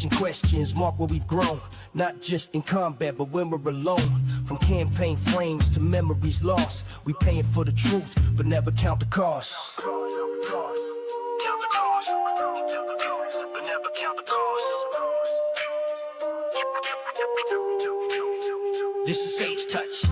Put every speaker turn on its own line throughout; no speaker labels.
Questions mark where we've grown, not just in combat, but when we're alone. From campaign frames to memories lost, we paying for the truth, but never count the cost. This is Sage Touch.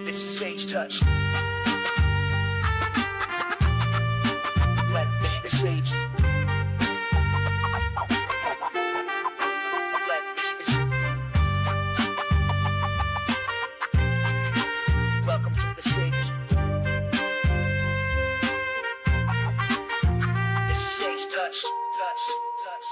This is Sage Touch. Let this is Sage. Let this is. Welcome to the Sage. This is Sage Touch. Touch. Touch.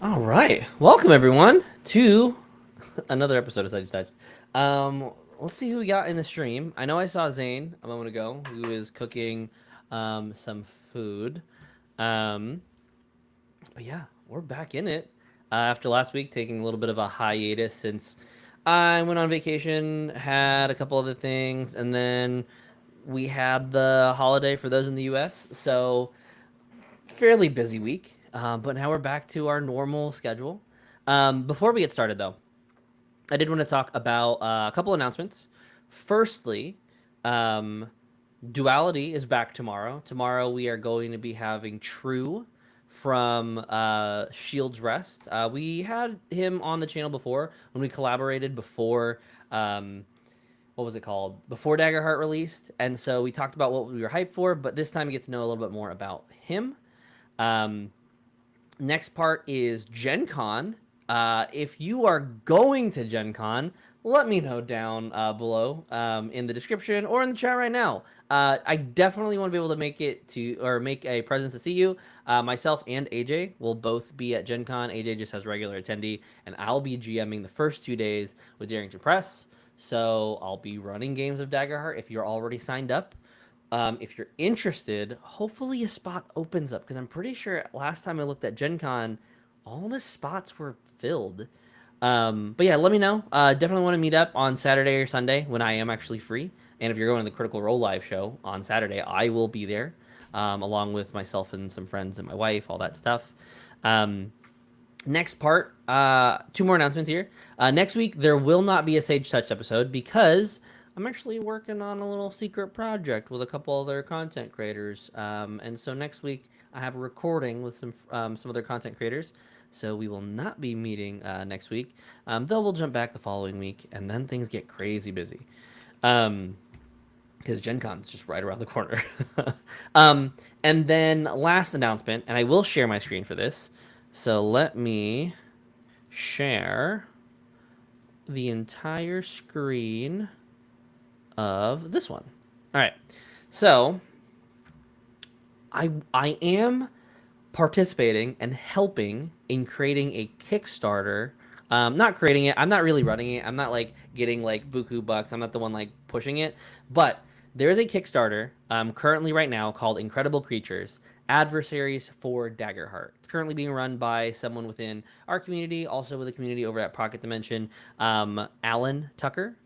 All right, welcome everyone to another episode of Sage Touch. Let's see who we got in the stream. I know I saw Zane a moment ago, who is cooking some food. But yeah, we're back in it after last week taking a little bit of a hiatus since I went on vacation, had a couple other things, and then we had the holiday for those in the U.S. So fairly busy week. But now we're back to our normal schedule. Before we get started, though, I did want to talk about a couple announcements. Firstly, Duality is back tomorrow. Tomorrow we are going to be having True from Shield's Rest. We had him on the channel before when we collaborated before, what was it called? Before Daggerheart released. And so we talked about what we were hyped for, but this time we get to know a little bit more about him. Next part is Gen Con. If you are going to Gen Con, let me know down below in the description or in the chat right now. I definitely want to be able to make a presence to see you. Myself and AJ will both be at Gen Con. AJ just has regular attendee, and I'll be GMing the first 2 days with Darrington Press. So I'll be running games of Daggerheart if you're already signed up. If you're interested, hopefully a spot opens up, because I'm pretty sure last time I looked at Gen Con, all the spots were filled. But yeah, let me know. Definitely want to meet up on Saturday or Sunday when I am actually free. And if you're going to the Critical Role live show on Saturday, I will be there, along with myself and some friends and my wife, all that stuff. Next part, 2 more announcements here. Next week, there will not be a Sage Touch episode because I'm actually working on a little secret project with a couple other content creators. And so next week I have a recording with some other content creators. So we will not be meeting next week. Though we'll jump back the following week, and then things get crazy busy. Because Gen Con's just right around the corner. And then last announcement, and I will share my screen for this. So let me share the entire screen of this one. All right, so I am participating and helping in creating a Kickstarter. Not creating it. I'm not really running it. I'm not like getting like buku bucks. I'm not the one like pushing it. But there is a Kickstarter currently right now called Incredible Creatures: Adversaries for Daggerheart. It's currently being run by someone within our community, also with a community over at Pocket Dimension, Alan Tucker.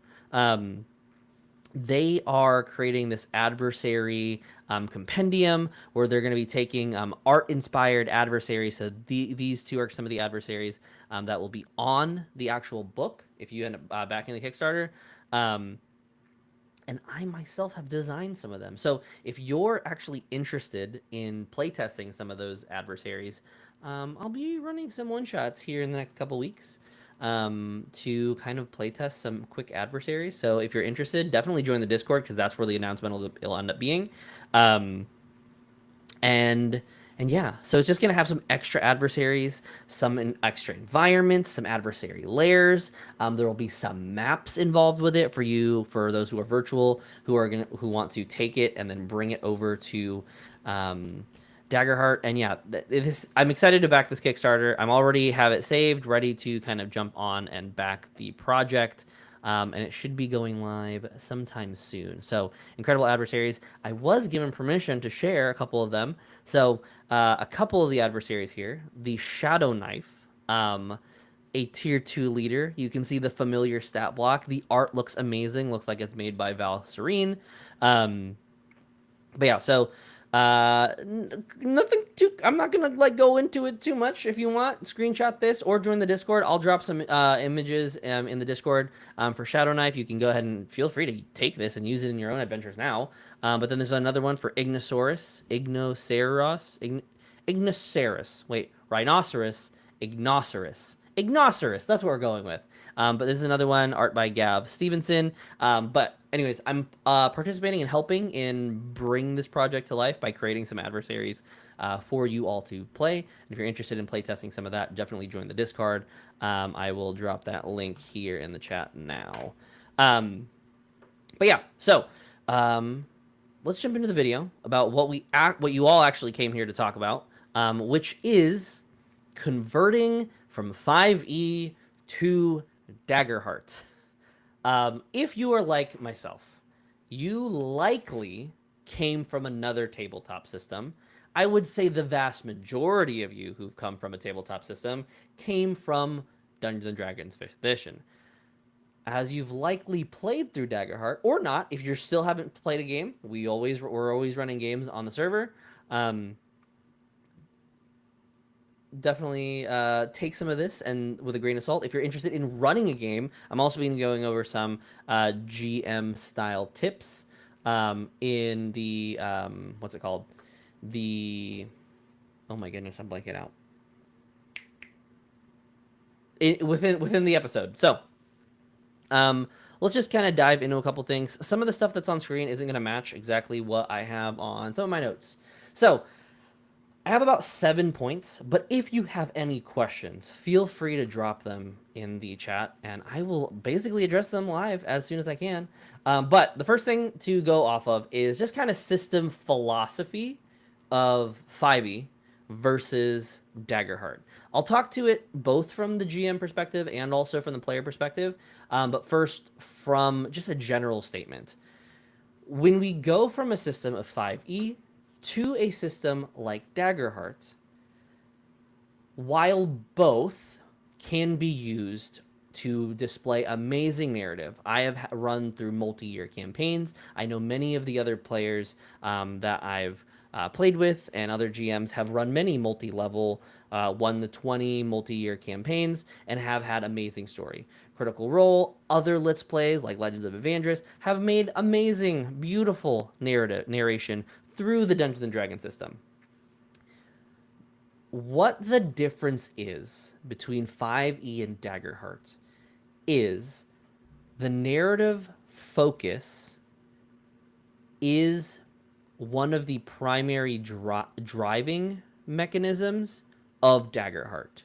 They are creating this adversary compendium where they're going to be taking art-inspired adversaries. So these 2 are some of the adversaries that will be on the actual book if you end up backing the Kickstarter. And I myself have designed some of them. So if you're actually interested in playtesting some of those adversaries, I'll be running some one-shots here in the next couple weeks to kind of playtest some quick adversaries. So if you're interested, definitely join the Discord, because that's where the announcement will end up being. And yeah, so it's just going to have some extra adversaries, some extra environments, some adversary layers. There will be some maps involved with it for those who are virtual, who want to take it and then bring it over to Daggerheart, and yeah, I'm excited to back this Kickstarter. I'm already have it saved, ready to kind of jump on and back the project. And it should be going live sometime soon. So, incredible adversaries. I was given permission to share a couple of them. So, a couple of the adversaries here. The Shadow Knife, a tier 2 leader. You can see the familiar stat block. The art looks amazing. Looks like it's made by Val Serene. But yeah, so nothing too. I'm not gonna like go into it too much. If you want, screenshot this or join the Discord. I'll drop some images in the Discord for Shadow Knife. You can go ahead and feel free to take this and use it in your own adventures now. But then there's another one for Ignosaurus. Wait, Rhinoceros, Ignosaurus. That's what we're going with. But this is another one, art by Gav Stevenson. But anyways, I'm participating and helping in bring this project to life by creating some adversaries for you all to play. And if you're interested in playtesting some of that, definitely join the Discord. I will drop that link here in the chat now. But yeah, so let's jump into the video about what you all actually came here to talk about, which is converting from 5e to Daggerheart. If you are like myself, you likely came from another tabletop system. I would say the vast majority of you who've come from a tabletop system came from Dungeons & Dragons 5th edition. As you've likely played through Daggerheart, or not, if you still haven't played a game, we're always running games on the server. Definitely take some of this and with a grain of salt. If you're interested in running a game, I'm also going to be going over some GM style tips in the what's it called? Oh my goodness, I'm blanking out. Within the episode. So let's just kind of dive into a couple things. Some of the stuff that's on screen isn't going to match exactly what I have on some of my notes. So I have about 7 points, but if you have any questions, feel free to drop them in the chat, and I will basically address them live as soon as I can. But the first thing to go off of is just kind of system philosophy of 5e versus Daggerheart. I'll talk to it both from the GM perspective and also from the player perspective, but first from just a general statement. When we go from a system of 5e to a system like Daggerheart, while both can be used to display amazing narrative. I have run through multi-year campaigns. I know many of the other players that I've played with and other GMs have run many multi-level 1 to 20 multi-year campaigns and have had amazing story. Critical Role, other Let's Plays like Legends of Evandris have made amazing, beautiful narration through the Dungeons & Dragons system. What the difference is between 5e and Daggerheart is the narrative focus is one of the primary driving mechanisms of Daggerheart.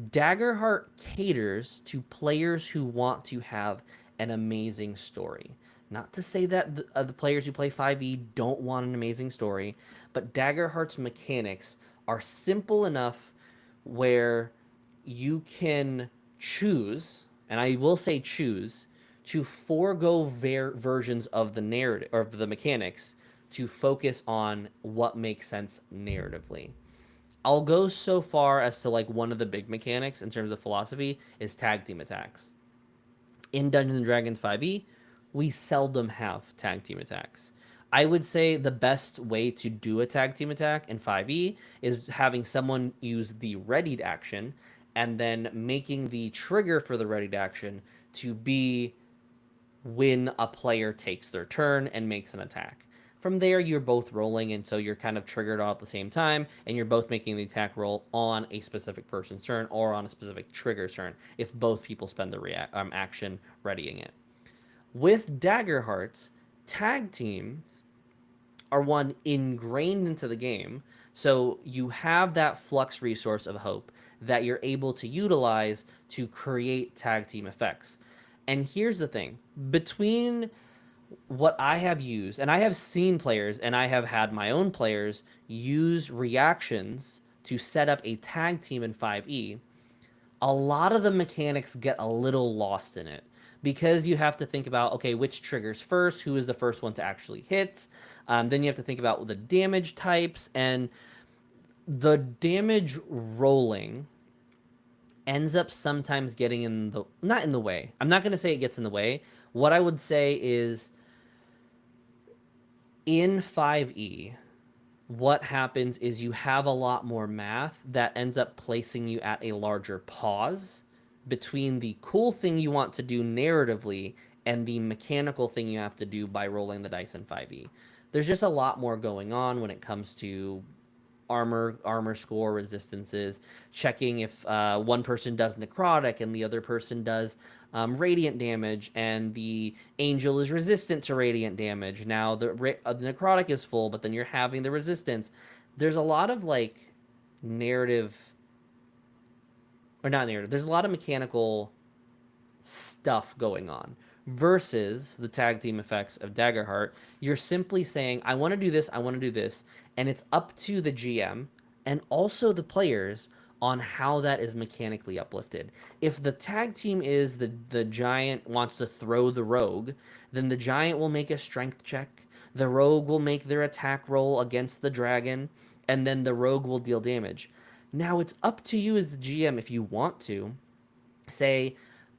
Daggerheart caters to players who want to have an amazing story. Not to say that the players who play 5e don't want an amazing story, but Daggerheart's mechanics are simple enough where you can choose, and I will say choose, to forego versions of the narrative or the mechanics to focus on what makes sense narratively. I'll go so far as to like one of the big mechanics in terms of philosophy is tag team attacks. In Dungeons & Dragons 5e, we seldom have tag team attacks. I would say the best way to do a tag team attack in 5e is having someone use the readied action and then making the trigger for the readied action to be when a player takes their turn and makes an attack. From there, you're both rolling, and so you're kind of triggered all at the same time, and you're both making the attack roll on a specific person's turn or on a specific trigger's turn if both people spend the action readying it. With Daggerheart, tag teams are one ingrained into the game, so you have that flux resource of hope that you're able to utilize to create tag team effects. And here's the thing, between what I have used, and I have seen players, and I have had my own players use reactions to set up a tag team in 5e. A lot of the mechanics get a little lost in it because you have to think about, okay, which triggers first, who is the first one to actually hit. Then you have to think about the damage types, and the damage rolling ends up sometimes getting in the, not in the way. I'm not going to say it gets in the way. What I would say is in 5e, what happens is you have a lot more math that ends up placing you at a larger pause between the cool thing you want to do narratively and the mechanical thing you have to do by rolling the dice in 5e. There's just a lot more going on when it comes to armor score, resistances, checking if one person does necrotic and the other person does radiant damage, and the angel is resistant to radiant damage. Now the necrotic is full, but then you're having the resistance. There's a lot of like narrative, or not narrative. There's a lot of mechanical stuff going on versus the tag team effects of Daggerheart. You're simply saying, I want to do this, I want to do this, and it's up to the GM and also the players on how that is mechanically uplifted. If the tag team is the giant wants to throw the rogue, then the giant will make a strength check. The rogue will make their attack roll against the dragon, and then the rogue will deal damage. Now it's up to you as the GM if you want to say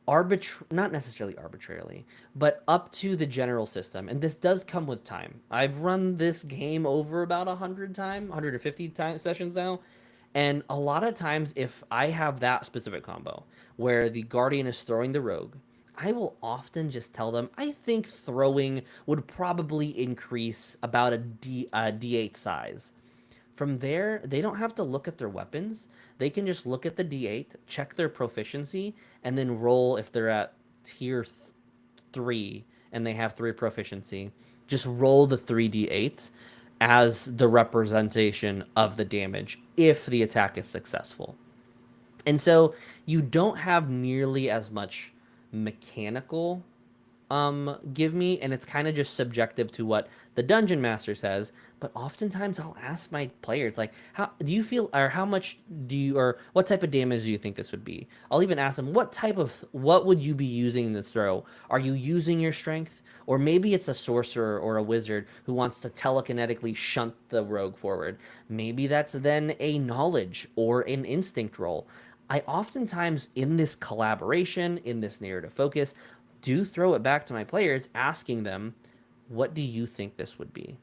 not necessarily arbitrarily, but up to the general system. And this does come with time. I've run this game over about 150 times sessions now. And a lot of times, if I have that specific combo where the Guardian is throwing the rogue, I will often just tell them, I think throwing would probably increase about a D8 size. From there, they don't have to look at their weapons. They can just look at the D8, check their proficiency, and then roll if they're at tier 3 and they have 3 proficiency. Just roll the 3d8 as the representation of the damage if the attack is successful. And so you don't have nearly as much mechanical give me, and it's kind of just subjective to what the dungeon master says. But oftentimes I'll ask my players, like, how do you feel, or how much do you, or what type of damage do you think this would be? I'll even ask them, what would you be using in the throw? Are you using your strength? Or maybe it's a sorcerer or a wizard who wants to telekinetically shunt the rogue forward. Maybe that's then a knowledge or an instinct roll. I oftentimes, in this collaboration, in this narrative focus, do throw it back to my players, asking them, what do you think this would be?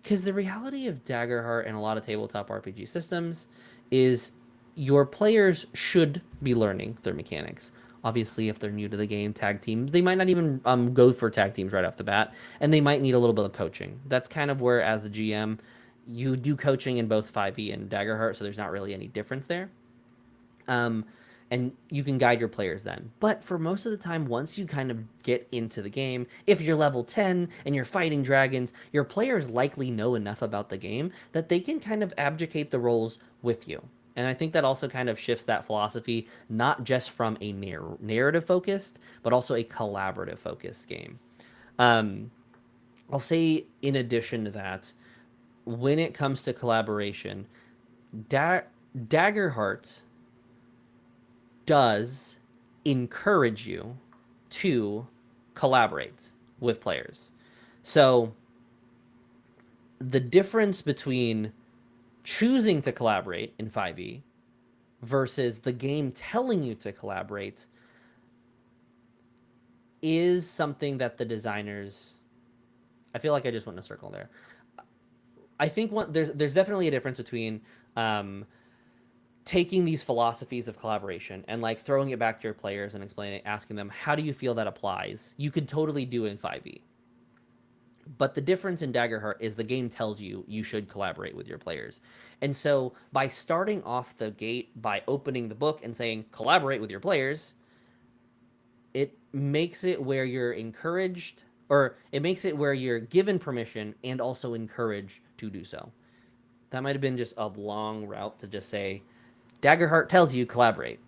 Because the reality of Daggerheart and a lot of tabletop RPG systems is your players should be learning their mechanics. Obviously, if they're new to the game, tag teams, they might not even go for tag teams right off the bat, and they might need a little bit of coaching. That's kind of where, as the GM, you do coaching in both 5e and Daggerheart, so there's not really any difference there. And you can guide your players then. But for most of the time, once you kind of get into the game, if you're level 10 and you're fighting dragons, your players likely know enough about the game that they can kind of abdicate the roles with you. And I think that also kind of shifts that philosophy, not just from a narrative focused, but also a collaborative focused game. I'll say, in addition to that, when it comes to collaboration, Daggerheart does encourage you to collaborate with players. So the difference between choosing to collaborate in 5e versus the game telling you to collaborate is something that the designers, I feel like I just went in a circle there. I think there's definitely a difference between taking these philosophies of collaboration and like throwing it back to your players and asking them, how do you feel that applies? You could totally do it in 5e. But the difference in Daggerheart is the game tells you you should collaborate with your players. And so by starting off the gate by opening the book and saying collaborate with your players, it makes it where you're encouraged, or it makes it where you're given permission and also encouraged to do so. That might have been just a long route to just say, Daggerheart tells you collaborate.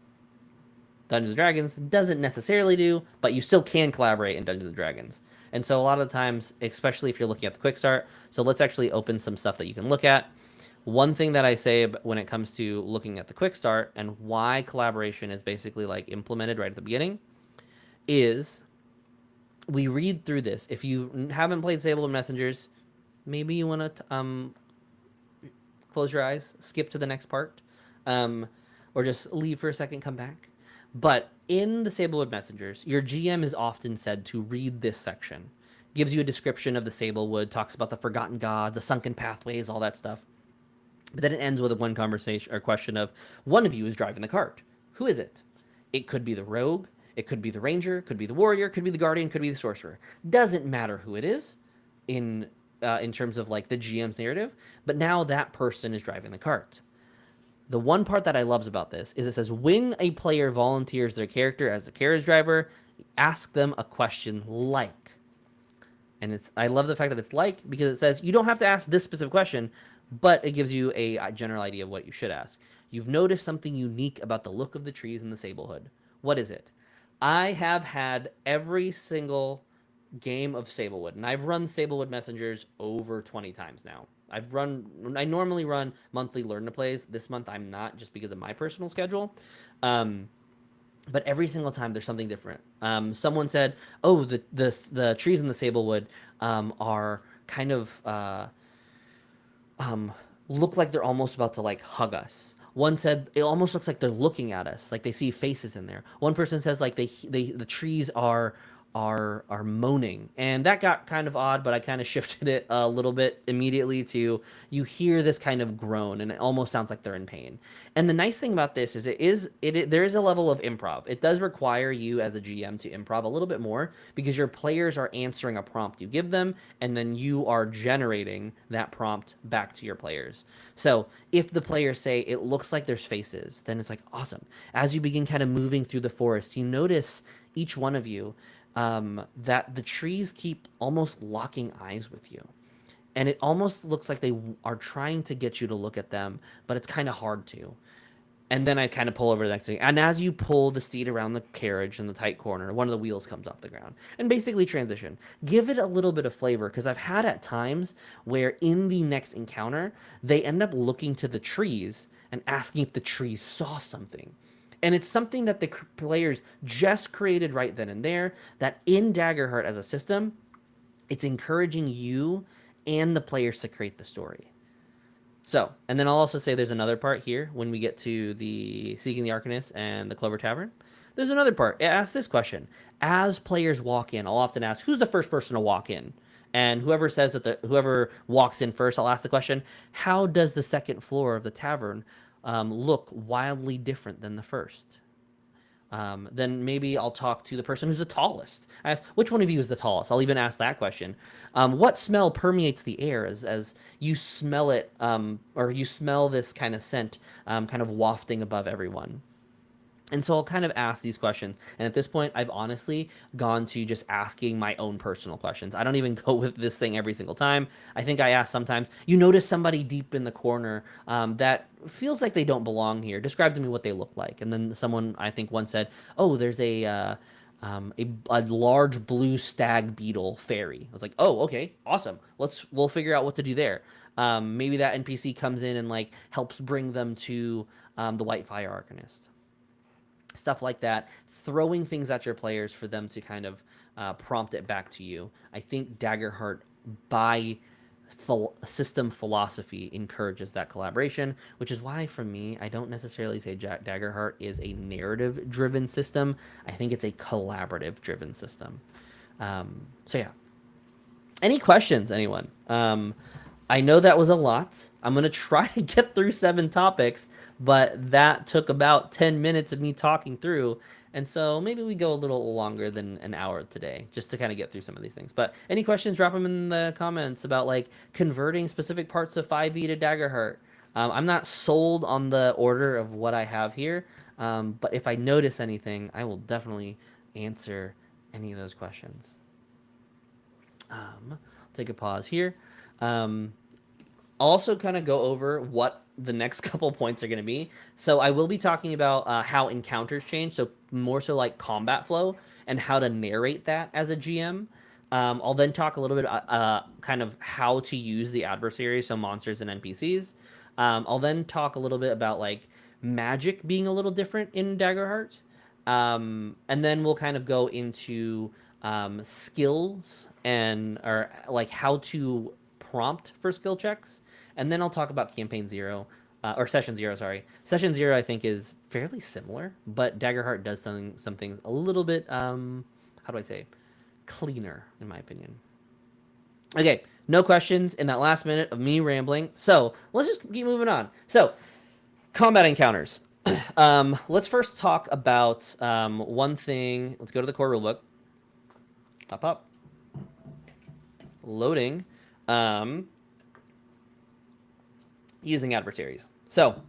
Dungeons & Dragons doesn't necessarily do, but you still can collaborate in Dungeons & Dragons. And so a lot of the times, especially if you're looking at the quick start, so let's actually open some stuff that you can look at. One thing that I say when it comes to looking at the quick start and why collaboration is basically like implemented right at the beginning is we read through this. If you haven't played Sable and Messengers, maybe you want to close your eyes, skip to the next part, or just leave for a second, come back. But in the Sablewood Messengers, your GM is often said to read this section. Gives you a description of the Sablewood, talks about the forgotten gods, the sunken pathways, all that stuff. But then it ends with one conversation or question of one of you is driving the cart. Who is it? It could be the rogue, it could be the ranger, could be the warrior, could be the guardian, could be the sorcerer. Doesn't matter who it is in terms of like the GM's narrative, but now that person is driving the cart. The one part that I love about this is it says when a player volunteers their character as the carriage driver, ask them a question like. And I love the fact that it's like because it says you don't have to ask this specific question, but it gives you a general idea of what you should ask. You've noticed something unique about the look of the trees in the Sablewood. What is it? I have had every single game of Sablewood, and I've run Sablewood Messengers over 20 times now. I normally run monthly learn to plays. This month I'm not, just because of my personal schedule. But every single time there's something different. Someone said, "Oh, the trees in the Sablewood are kind of look like they're almost about to like hug us." One said it almost looks like they're looking at us, like they see faces in there. One person says like the trees are moaning, and that got kind of odd, but I kind of shifted it a little bit immediately to you hear this kind of groan, and it almost sounds like they're in pain. And the nice thing about this is there is a level of improv. It does require you as a GM to improv a little bit more because your players are answering a prompt you give them, and then you are generating that prompt back to your players. So if the players say it looks like there's faces, then it's like awesome. As you begin kind of moving through the forest, you notice each one of you that the trees keep almost locking eyes with you. And it almost looks like they are trying to get you to look at them, but it's kind of hard to. And then I kind of pull over the next thing. And as you pull the steed around the carriage in the tight corner, one of the wheels comes off the ground. And basically transition. Give it a little bit of flavor, because I've had at times where in the next encounter, they end up looking to the trees and asking if the trees saw something. And it's something that the players just created right then and there, that in Daggerheart as a system, it's encouraging you and the players to create the story. So, and then I'll also say there's another part here when we get to the Seeking the Arcanist and the Clover Tavern. There's another part. It asks this question. As players walk in, I'll often ask, who's the first person to walk in? And whoever says that whoever walks in first, I'll ask the question, how does the second floor of the tavern look wildly different than the first? Then maybe I'll talk to the person who's the tallest. I ask, which one of you is the tallest? I'll even ask that question. What smell permeates the air as you smell it, or you smell this kind of scent kind of wafting above everyone? And so I'll kind of ask these questions. And at this point, I've honestly gone to just asking my own personal questions. I don't even go with this thing every single time. I think I ask sometimes, you notice somebody deep in the corner that feels like they don't belong here. Describe to me what they look like. And then someone, I think once said, oh, there's a large blue stag beetle fairy. I was like, oh, okay, awesome. We'll figure out what to do there. Maybe that NPC comes in and like helps bring them to the White Fire Arcanist. Stuff like that, throwing things at your players for them to kind of prompt it back to you. I think Daggerheart, by system philosophy, encourages that collaboration, which is why, for me, I don't necessarily say Daggerheart is a narrative-driven system. I think it's a collaborative-driven system. So yeah. Any questions, anyone? I know that was a lot. I'm going to try to get through 7 topics, but that took about 10 minutes of me talking through. And so maybe we go a little longer than an hour today just to kind of get through some of these things. But any questions, drop them in the comments about like converting specific parts of 5e to Daggerheart. I'm not sold on the order of what I have here, but if I notice anything, I will definitely answer any of those questions. I'll take a pause here. I'll also kind of go over what the next couple points are going to be. So I will be talking about how encounters change, so more so like combat flow and how to narrate that as a GM. I'll then talk a little bit kind of how to use the adversaries, so monsters and NPCs. I'll then talk a little bit about like magic being a little different in Daggerheart. And then we'll kind of go into skills and or like how to prompt for skill checks. And then I'll talk about campaign 0 or session 0, sorry. Session 0 I think is fairly similar, but Daggerheart does some things a little bit how do I say, cleaner in my opinion. Okay, no questions in that last minute of me rambling. So let's just keep moving on. So combat encounters. Let's first talk about one thing. Let's go to the core rulebook. Up. Loading. Using adversaries. So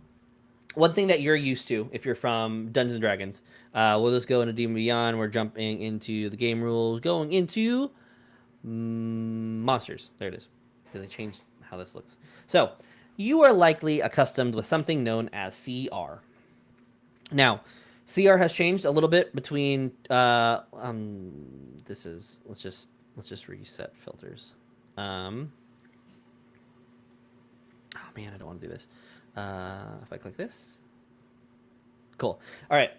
one thing that you're used to if you're from Dungeons & Dragons, we'll just go into D&D Beyond. We're jumping into the game rules, going into monsters. There it is. Because they changed how this looks. So you are likely accustomed with something known as CR. Now, CR has changed a little bit between this is let's just reset filters. Oh man, I don't want to do this. If I click this. Cool. All right.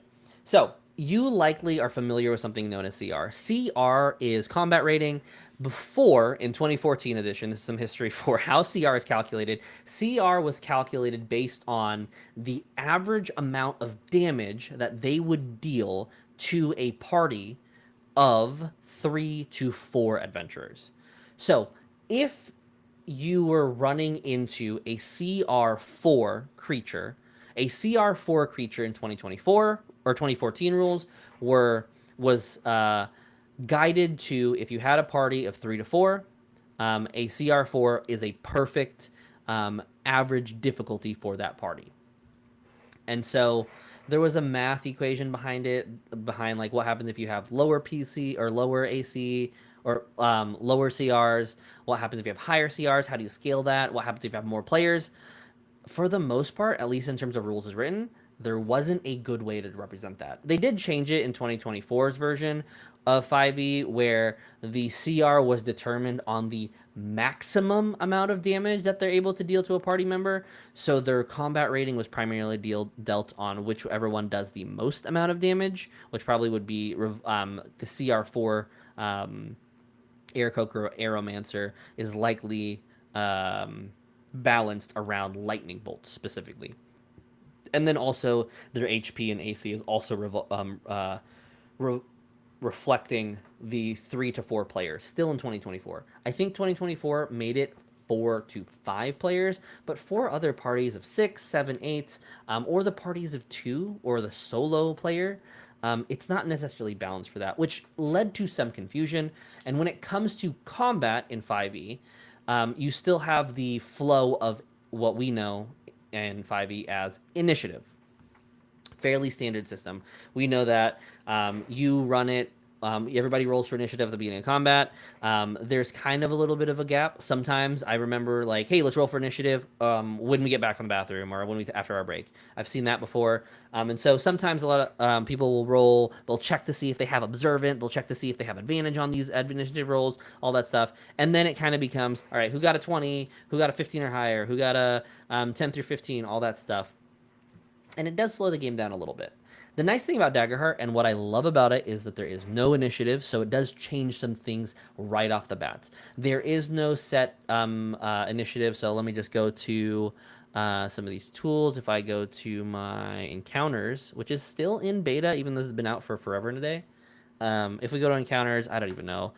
So you likely are familiar with something known as CR. CR is combat rating. Before, in 2014 edition, this is some history for how CR is calculated. CR was calculated based on the average amount of damage that they would deal to a party of 3 to 4 adventurers. So if you were running into a CR4 creature, a CR4 creature in 2024 or 2014 rules was guided to, if you had a party of 3 to 4, a CR4 is a perfect average difficulty for that party. And so there was a math equation behind like what happens if you have lower PC or lower AC or lower CRs, what happens if you have higher CRs, how do you scale that, what happens if you have more players. For the most part, at least in terms of rules as written, there wasn't a good way to represent that. They did change it in 2024's version of 5e, where the CR was determined on the maximum amount of damage that they're able to deal to a party member. So their combat rating was primarily dealt on whichever one does the most amount of damage, which probably would be the CR4 Aarakocra or Aeromancer is likely balanced around lightning bolts specifically. And then also their HP and AC is also reflecting the 3 to 4 players still in 2024. I think 2024 made it 4 to 5 players, but for other parties of 6, 7, 8, or the parties of 2 or the solo player, it's not necessarily balanced for that, which led to some confusion. And when it comes to combat in 5e, you still have the flow of what we know in 5e as initiative. Fairly standard system. We know that you run it, everybody rolls for initiative at the beginning of combat. There's kind of a little bit of a gap. Sometimes I remember like, hey, let's roll for initiative when we get back from the bathroom or when after our break. I've seen that before. And so sometimes a lot of people will roll, they'll check to see if they have observant, they'll check to see if they have advantage on these initiative rolls, all that stuff. And then it kind of becomes, all right, who got a 20, who got a 15 or higher, who got a 10 through 15, all that stuff. And it does slow the game down a little bit. The nice thing about Daggerheart and what I love about it is that there is no initiative, so it does change some things right off the bat. There is no set initiative, so let me just go to some of these tools. If I go to my encounters, which is still in beta, even though this has been out for forever and a day. If we go to encounters, I don't even know.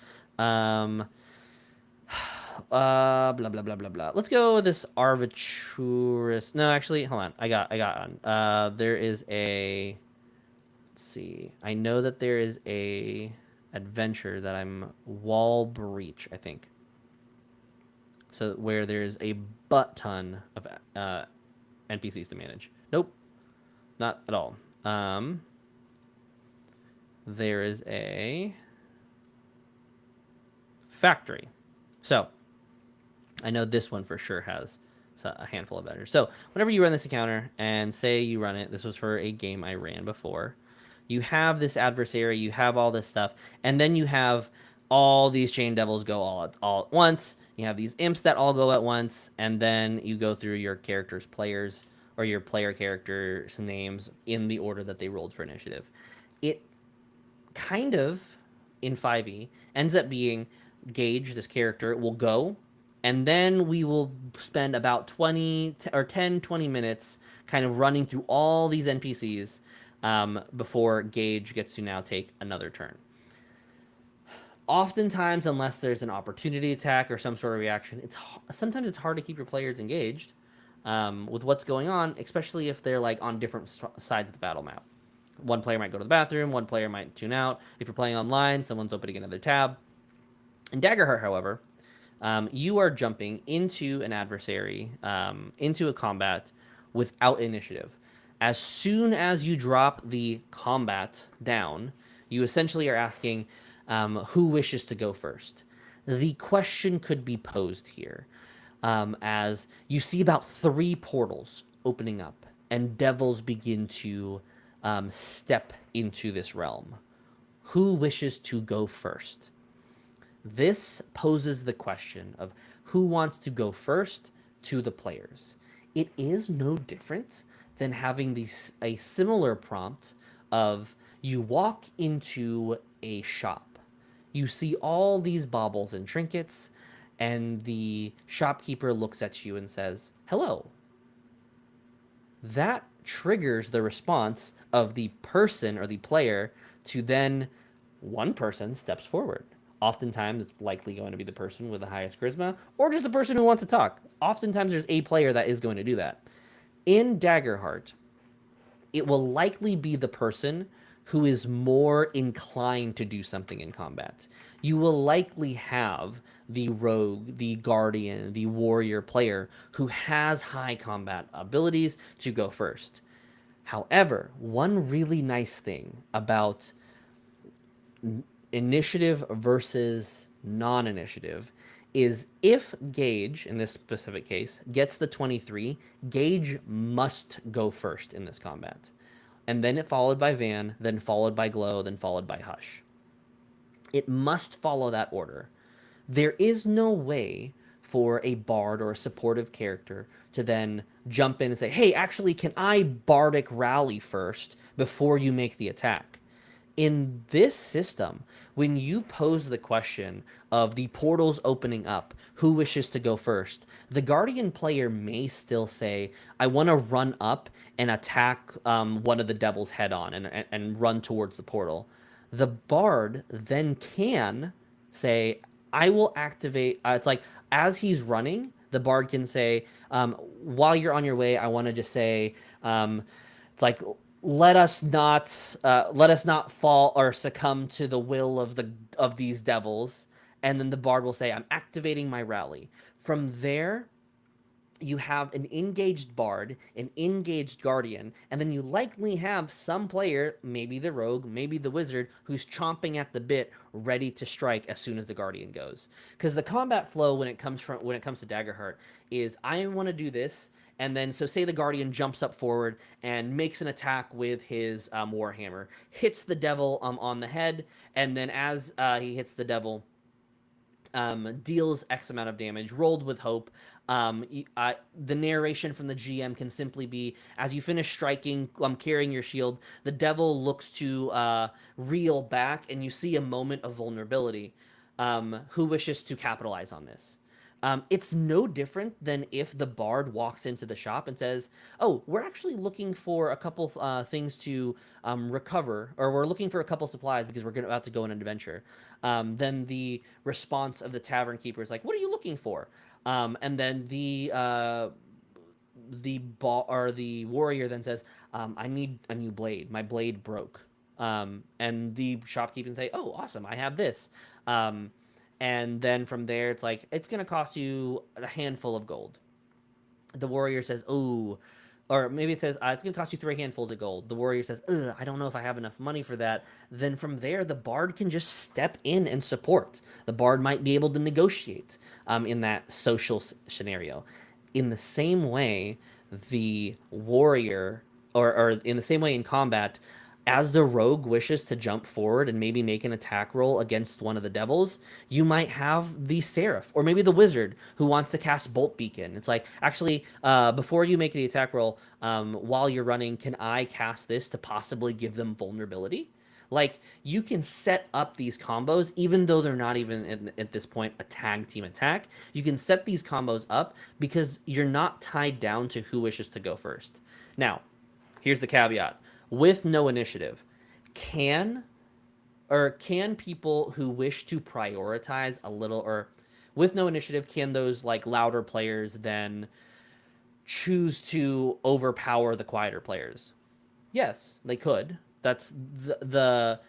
Blah blah blah blah blah. Let's go with this arbitrous. No, actually, hold on. I got on. There is a. Let's see. I know that there is a adventure that I'm wall breach. I think. So where there's a butt ton of NPCs to manage. Nope, not at all. There is a factory. So I know this one for sure has a handful of adventures. So whenever you run this encounter, and say you run it, this was for a game I ran before, you have this adversary, you have all this stuff, and then you have all these chain devils go all at once. You have these imps that all go at once, and then you go through your character's players or your player character's names in the order that they rolled for initiative. It kind of, in 5e, ends up being Gage, this character, will go, and then we will spend about 20 minutes kind of running through all these NPCs before Gage gets to now take another turn. Oftentimes, unless there's an opportunity attack or some sort of reaction, sometimes it's hard to keep your players engaged with what's going on, especially if they're like on different sides of the battle map. One player might go to the bathroom, one player might tune out. If you're playing online, someone's opening another tab. In Daggerheart, however, you are jumping into an adversary, into a combat without initiative. As soon as you drop the combat down, you essentially are asking who wishes to go first. The question could be posed here as you see about 3 portals opening up, and devils begin to step into this realm. Who wishes to go first? This poses the question of who wants to go first to the players. It is no different than having a similar prompt of you walk into a shop. You see all these baubles and trinkets, and the shopkeeper looks at you and says, "Hello." That triggers the response of the person or the player to then one person steps forward. Oftentimes, it's likely going to be the person with the highest charisma or just the person who wants to talk. Oftentimes, there's a player that is going to do that. In Daggerheart, it will likely be the person who is more inclined to do something in combat. You will likely have the rogue, the guardian, the warrior player who has high combat abilities to go first. However, one really nice thing about initiative versus non-initiative is if Gage, in this specific case, gets the 23, Gage must go first in this combat. And then it followed by Van, then followed by Glow, then followed by Hush. It must follow that order. There is no way for a bard or a supportive character to then jump in and say, "Hey, actually, can I bardic rally first before you make the attack?" In this system, when you pose the question of the portals opening up, who wishes to go first, the Guardian player may still say, "I want to run up and attack one of the devils head on and run towards the portal." The Bard then can say, "I will activate," it's like, as he's running, the Bard can say, "While you're on your way, I want to just say," it's like, let us not fall or succumb to the will of these devils. And then the bard will say, "I'm activating my rally." From there, you have an engaged bard, an engaged guardian, and then you likely have some player, maybe the rogue, maybe the wizard, who's chomping at the bit, ready to strike as soon as the guardian goes. Because the combat flow when it comes to Daggerheart is, I want to do this, and then so say the guardian jumps up forward and makes an attack with his warhammer, hits the devil on the head, and then as he hits the devil, deals X amount of damage, rolled with hope. The narration from the GM can simply be, as you finish striking, carrying your shield, the devil looks to reel back, and you see a moment of vulnerability. Who wishes to capitalize on this? It's no different than if the bard walks into the shop and says, "Oh, we're actually looking for a couple things to recover, or we're looking for a couple supplies because we're about to go on an adventure." Then the response of the tavern keeper is like, "What are you looking for?" And then the warrior then says, "I need a new blade. My blade broke." And the shopkeeper can say, "Oh, awesome! I have this." And then from there, it's like, "It's going to cost you a handful of gold." The warrior says, "Oh," or maybe it says, "It's going to cost you 3 handfuls of gold." The warrior says, "Ugh, I don't know if I have enough money for that." Then from there, the bard can just step in and support. The bard might be able to negotiate in that social scenario. in the same way, the warrior, or in the same way in combat, as the rogue wishes to jump forward and maybe make an attack roll against one of the devils, you might have the seraph or maybe the wizard who wants to cast bolt beacon. It's like, actually, before you make the attack roll, while you're running, can I cast this to possibly give them vulnerability? Like, you can set up these combos even though they're not even at this point a tag team attack. You can set these combos up because you're not tied down to who wishes to go first. Now, here's the caveat. With no initiative, can people who wish to prioritize a little, or with no initiative, can those like louder players then choose to overpower the quieter players? Yes, they could. That's the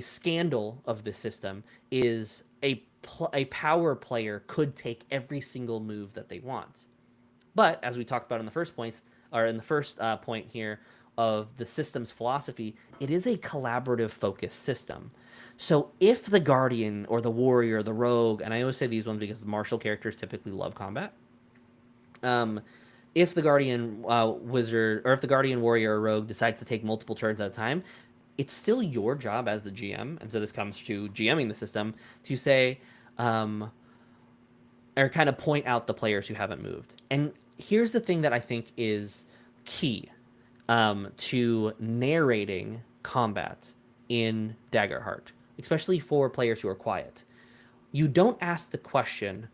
scandal of this system is a power player could take every single move that they want. But as we talked about in the first points, or in the first point here of the system's philosophy, it is a collaborative focused system. So if the guardian or the warrior, or the rogue, and I always say these ones because martial characters typically love combat. If the guardian wizard, or if the guardian warrior or rogue decides to take multiple turns at a time, it's still your job as the GM, and so this comes to GMing the system, to say, or kind of point out the players who haven't moved. And here's the thing that I think is key to narrating combat in Daggerheart, especially for players who are quiet. You don't ask the question,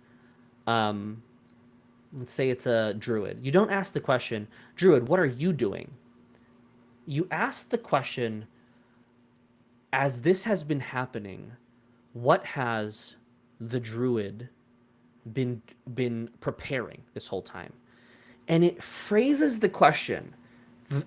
let's say it's a druid. You don't ask the question, Druid, what are you doing? You ask the question, as this has been happening, what has the druid been preparing this whole time? And it phrases the question.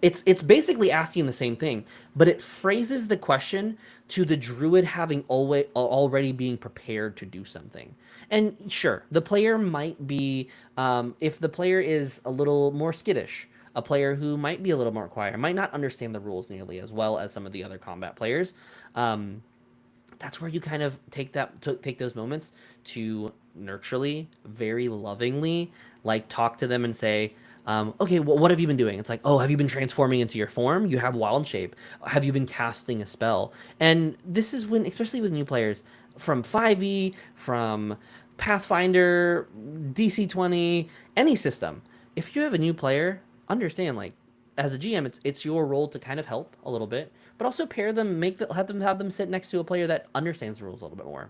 It's basically asking the same thing, but it phrases the question to the druid having already being prepared to do something. And sure, the player might be, if the player is a little more skittish, a player who might be a little more quiet, might not understand the rules nearly as well as some of the other combat players. That's where you kind of take those moments to nurturely, very lovingly, like talk to them and say, okay, well, what have you been doing? It's like, oh, have you been transforming into your form? You have wild shape. Have you been casting a spell? And this is when, especially with new players, from 5e, from Pathfinder, DC 20, any system, if you have a new player, understand, like, as a GM, it's your role to kind of help a little bit, but also pair them, have them sit next to a player that understands the rules a little bit more.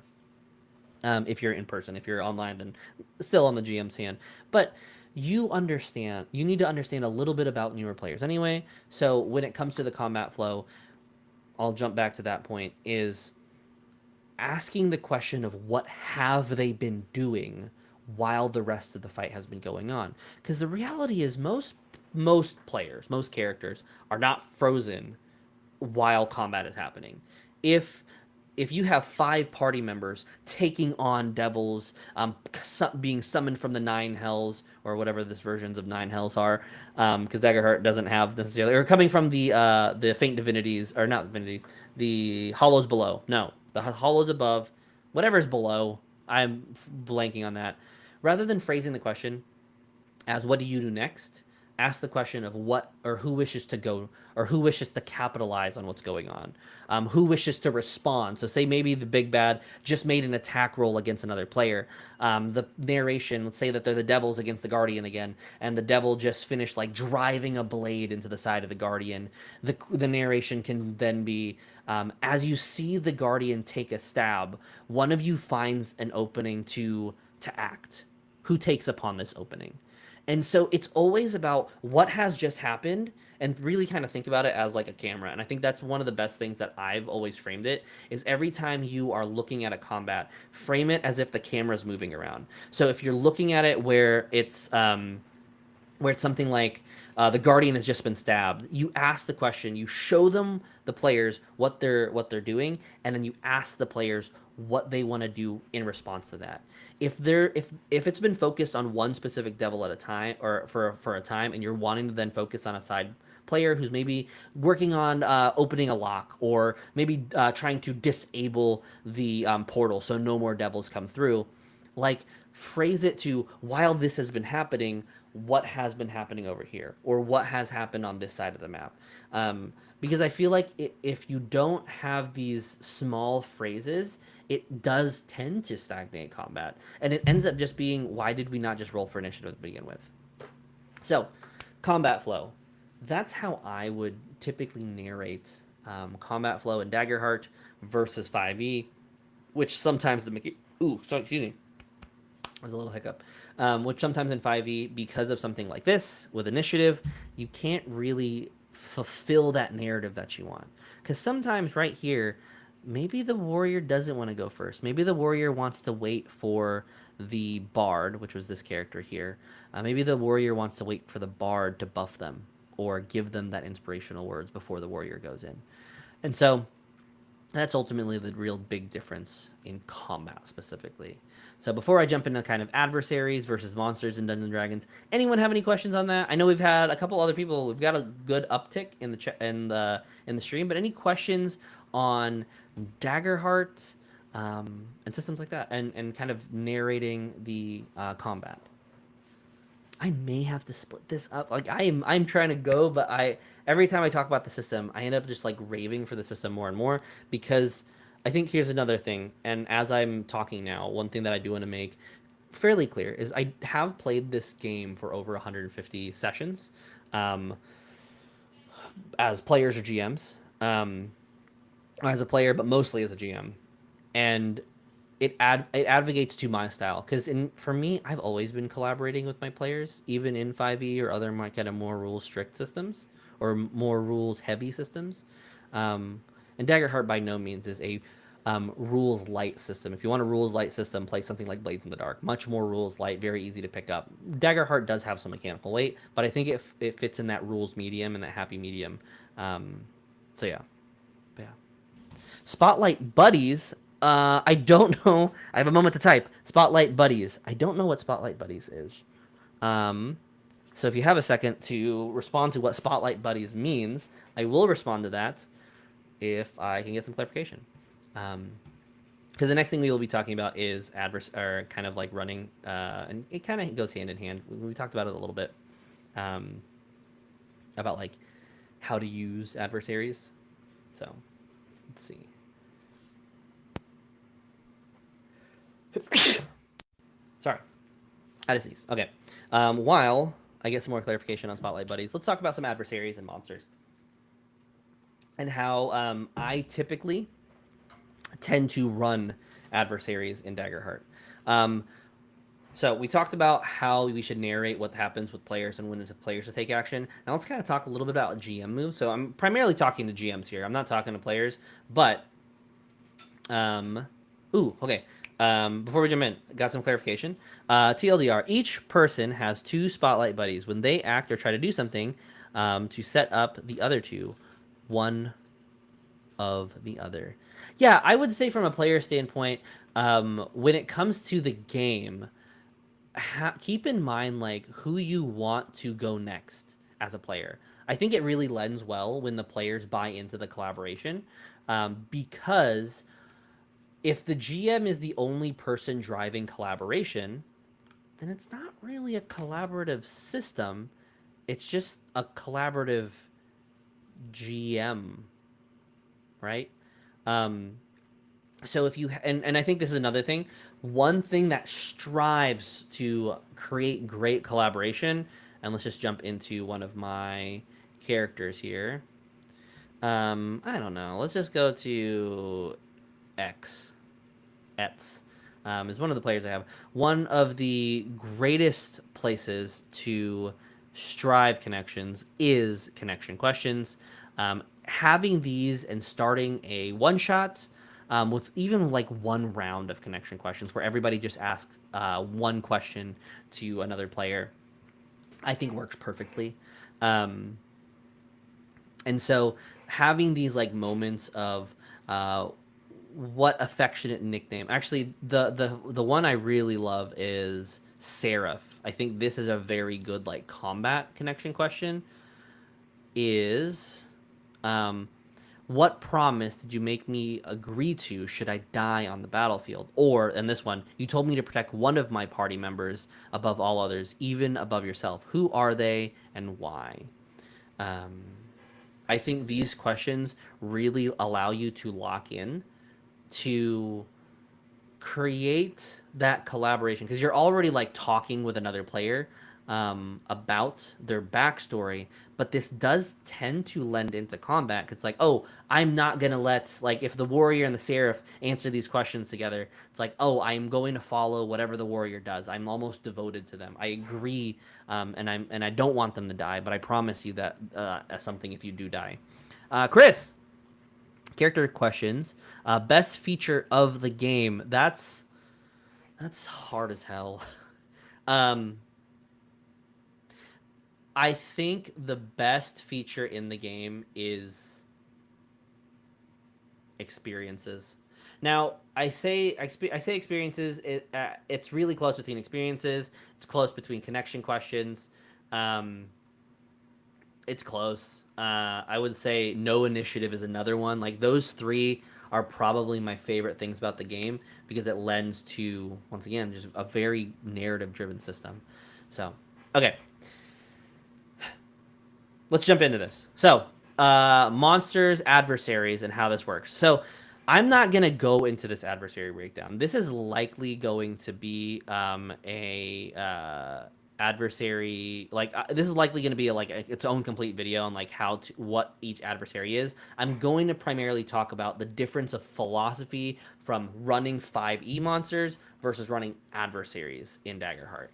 If you're in person, if you're online and still on the GM's hand, but you need to understand a little bit about newer players anyway. So when it comes to the combat flow, I'll jump back to that point, is asking the question of what have they been doing while the rest of the fight has been going on. Because the reality is most players, most characters are not frozen while combat is happening. If you have 5 party members taking on devils, being summoned from the 9 hells, or whatever this versions of 9 hells are, because Daggerheart doesn't have necessarily, or coming from the faint divinities, or not divinities, the hollows below. No, the hollows above, whatever's below. I'm blanking on that. Rather than phrasing the question as what do you do next, ask the question of what or who wishes to go, or who wishes to capitalize on what's going on, who wishes to respond. So say maybe the big bad just made an attack roll against another player. The narration, let's say that they're the devils against the guardian again, and the devil just finished like driving a blade into the side of the guardian. The narration can then be, as you see the guardian take a stab, one of you finds an opening to act. Who takes upon this opening? And so it's always about what has just happened, and really kind of think about it as like a camera. And I think that's one of the best things that I've always framed it, is every time you are looking at a combat, frame it as if the camera's moving around. So if you're looking at it where it's something like the guardian has just been stabbed, you ask the question, you show them, the players, what they're doing, and then you ask the players what they want to do in response to that. If it's been focused on one specific devil at a time, or for a time, and you're wanting to then focus on a side player who's maybe working on opening a lock, or maybe trying to disable the portal so no more devils come through, like, phrase it to, while this has been happening, what has been happening over here or what has happened on this side of the map. Because I feel like if you don't have these small phrases, it does tend to stagnate combat. And it ends up just being, why did we not just roll for initiative to begin with? So, combat flow. That's how I would typically narrate combat flow in Daggerheart versus 5e, which sometimes excuse me, there's a little hiccup. Which sometimes in 5e, because of something like this with initiative, you can't really fulfill that narrative that you want. Because sometimes right here, maybe the warrior doesn't want to go first. Maybe the warrior wants to wait for the bard, which was this character here. Maybe the warrior wants to wait for the bard to buff them or give them that inspirational words before the warrior goes in. And so that's ultimately the real big difference in combat specifically. So before I jump into kind of adversaries versus monsters in Dungeons and Dragons, anyone have any questions on that? I know we've had a couple other people. We've got a good uptick in the stream, but any questions on Daggerheart and systems like that, and kind of narrating the combat? I may have to split this up. Like I'm trying to go, but every time I talk about the system, I end up just like raving for the system more and more, because I think here's another thing. And as I'm talking now, one thing that I do want to make fairly clear is I have played this game for over 150 sessions, as players or GMs, as a player, but mostly as a GM, and it advocates to my style, because for me, I've always been collaborating with my players, even in 5e or other my kind of more rules strict systems or more rules heavy systems. And Daggerheart by no means is a rules light system. If you want a rules light system, play something like Blades in the Dark. Much more rules light, very easy to pick up. Daggerheart does have some mechanical weight, but I think it fits in that rules medium and that happy medium. So yeah. Spotlight Buddies. I don't know. I have a moment to type. Spotlight Buddies. I don't know what Spotlight Buddies is. So if you have a second to respond to what Spotlight Buddies means, I will respond to that if I can get some clarification. Because the next thing we will be talking about is kind of like running, and it kind of goes hand in hand. We talked about it a little bit, about like how to use adversaries. So let's see. Sorry, I had a sneeze. Okay. While I get some more clarification on Spotlight Buddies, let's talk about some adversaries and monsters, and how I typically tend to run adversaries in Daggerheart. So we talked about how we should narrate what happens with players and when it's players to take action. Now let's kind of talk a little bit about GM moves. So I'm primarily talking to GMs here. I'm not talking to players, but okay. Before we jump in, got some clarification. TLDR, each person has 2 Spotlight Buddies. When they act or try to do something to set up the other 2, one of the other. Yeah, I would say from a player standpoint, when it comes to the game, keep in mind like who you want to go next as a player. I think it really lends well when the players buy into the collaboration, because if the GM is the only person driving collaboration, then it's not really a collaborative system. It's just a collaborative GM, right? So if you and I think this is another thing. One thing that strives to create great collaboration, and let's just jump into one of my characters here. I don't know. Let's just go to X. Is one of the players I have. One of the greatest places to strive connections is connection questions. Having these and starting a one-shot with even like one round of connection questions where everybody just asks one question to another player, I think works perfectly. And so having these like moments of what affectionate nickname. Actually, the one I really love is Seraph. I think this is a very good like combat connection question. Is what promise did you make me agree to should I die on the battlefield? Or, in this one, you told me to protect one of my party members above all others, even above yourself. Who are they and why? Um, I think these questions really allow you to lock in, to create that collaboration, because you're already like talking with another player about their backstory, but this does tend to lend into combat. It's like, oh, I'm not gonna let, like, if the warrior and the seraph answer these questions together, it's like, oh, I'm going to follow whatever the warrior does. I'm almost devoted to them. I agree, and I don't want them to die, but I promise you that something if you do die. Chris, character questions. Best feature of the game. That's hard as hell. um, I think the best feature in the game is experiences. Now, I say experiences. It's really close between experiences. It's close between connection questions. Um, it's close. I would say no initiative is another one. Like, those three are probably my favorite things about the game, because it lends to, once again, just a very narrative driven system. So, okay, let's jump into this. So, monsters, adversaries, and how this works. So, I'm not gonna go into this adversary breakdown. This is likely going to be a adversary, like, this is likely going to be its own complete video on like what each adversary is. I'm going to primarily talk about the difference of philosophy from running 5e monsters versus running adversaries in Daggerheart.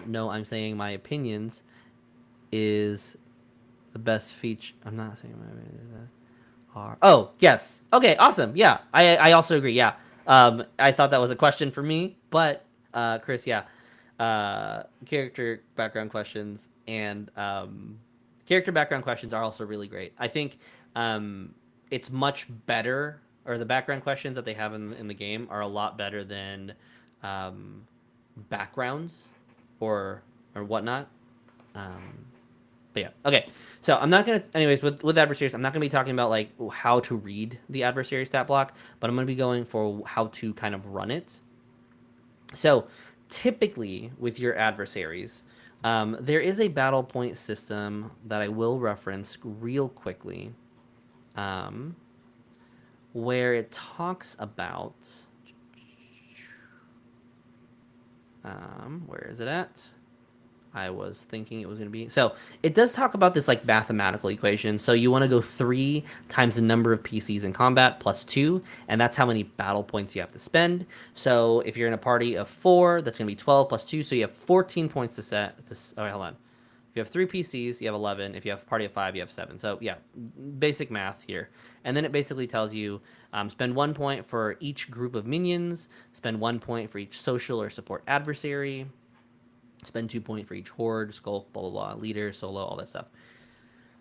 No, I'm saying my opinions is the best feature. I'm not saying my opinions are. Oh, yes. Okay, awesome. Yeah, I also agree. Yeah. I thought that was a question for me, but Chris, yeah. Character background questions and character background questions are also really great. I think it's much better, or the background questions that they have in the game are a lot better than backgrounds or whatnot. But yeah, okay. So I'm not gonna, anyways, with adversaries, I'm not gonna be talking about like how to read the adversary stat block, but I'm gonna be going for how to kind of run it. So typically with your adversaries, there is a battle point system that I will reference real quickly, where it talks about, where is it at? I was thinking it was going to be. So it does talk about this like mathematical equation. So you want to go 3 times the number of PCs in combat plus 2, and that's how many battle points you have to spend. So if you're in a party of 4, that's going to be 12 plus 2. So you have 14 points to set. Oh, wait, hold on. If you have 3 PCs, you have 11. If you have a party of 5, you have 7. So yeah, basic math here. And then it basically tells you spend 1 point for each group of minions, spend 1 point for each social or support adversary, spend 2 points for each horde, skulk, blah, blah, blah, leader, solo, all that stuff.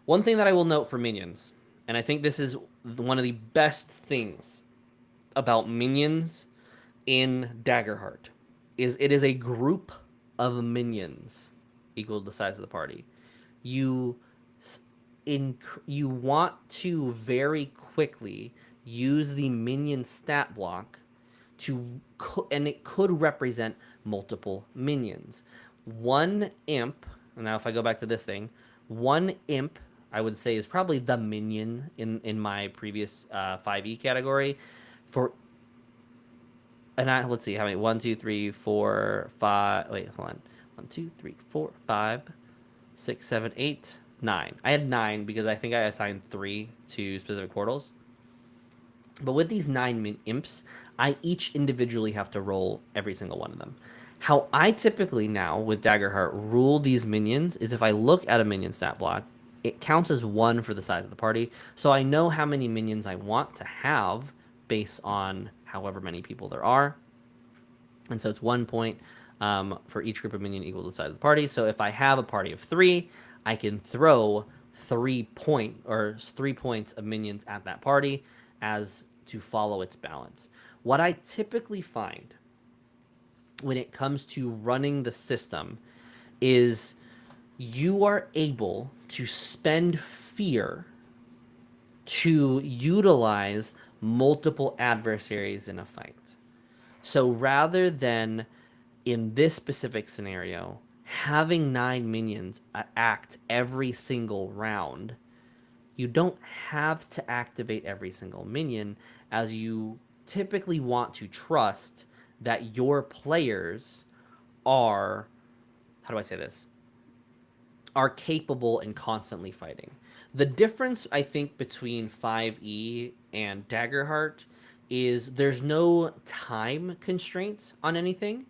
One thing that I will note for minions, and I think this is one of the best things about minions in Daggerheart, is it is a group of minions equal to the size of the party. You want to very quickly use the minion stat block and it could represent multiple minions. One imp, now if I go back to this thing, one imp I would say is probably the minion in my previous 5e category. Let's see how many. 1, 2, 3, 4, 5. Wait, hold on. 1, 2, 3, 4, 5, 6, 7, 8, 9. I had 9 because I think I assigned 3 to specific portals. But with these 9 imps, I each individually have to roll every single one of them. How I typically now, with Daggerheart, rule these minions is if I look at a minion stat block, it counts as 1 for the size of the party. So I know how many minions I want to have based on however many people there are. And so it's 1 point for each group of minion equal to the size of the party. So if I have a party of 3, I can throw 3 points of minions at that party as to follow its balance. What I typically find when it comes to running the system is you are able to spend fear to utilize multiple adversaries in a fight. So rather than in this specific scenario, having 9 minions act every single round, you don't have to activate every single minion, as you typically want to trust that your players are, how do I say this, are capable and constantly fighting. The difference, I think, between 5e and Daggerheart is there's no time constraints on anything.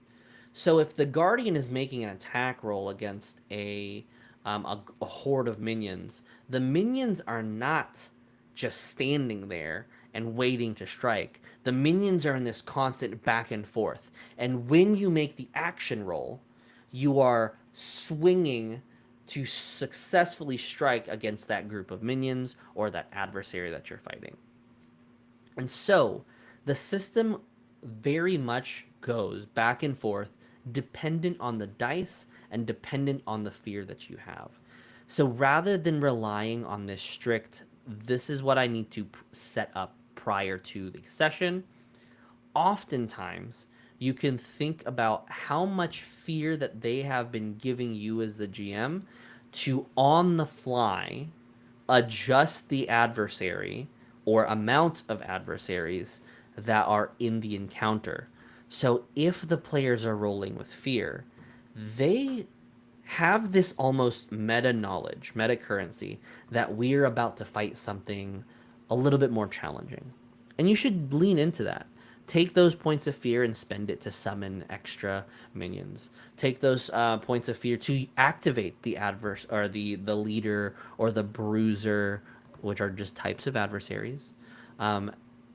So if the Guardian is making an attack roll against a horde of minions, the minions are not just standing there and waiting to strike. The minions are in this constant back and forth. And when you make the action roll, you are swinging to successfully strike against that group of minions or that adversary that you're fighting. And so the system very much goes back and forth dependent on the dice and dependent on the fear that you have. So rather than relying on this strict, this is what I need to set up prior to the session, oftentimes you can think about how much fear that they have been giving you as the GM to on the fly adjust the adversary or amount of adversaries that are in the encounter. So if the players are rolling with fear, they have this almost meta knowledge, meta currency, that we're about to fight something a little bit more challenging. And you should lean into that. Take those points of fear and spend it to summon extra minions. Take those points of fear to activate the adverse or the leader or the bruiser, which are just types of adversaries.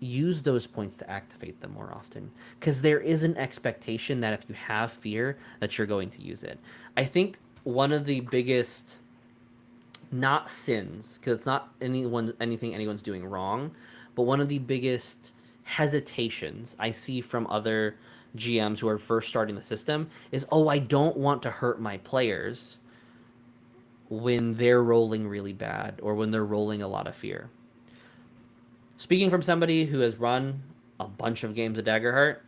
Use those points to activate them more often, because there is an expectation that if you have fear that you're going to use it. I think one of the biggest, not sins, because it's not anything anyone's doing wrong, but one of the biggest hesitations I see from other GMs who are first starting the system is, oh, I don't want to hurt my players when they're rolling really bad or when they're rolling a lot of fear. Speaking from somebody who has run a bunch of games of Daggerheart,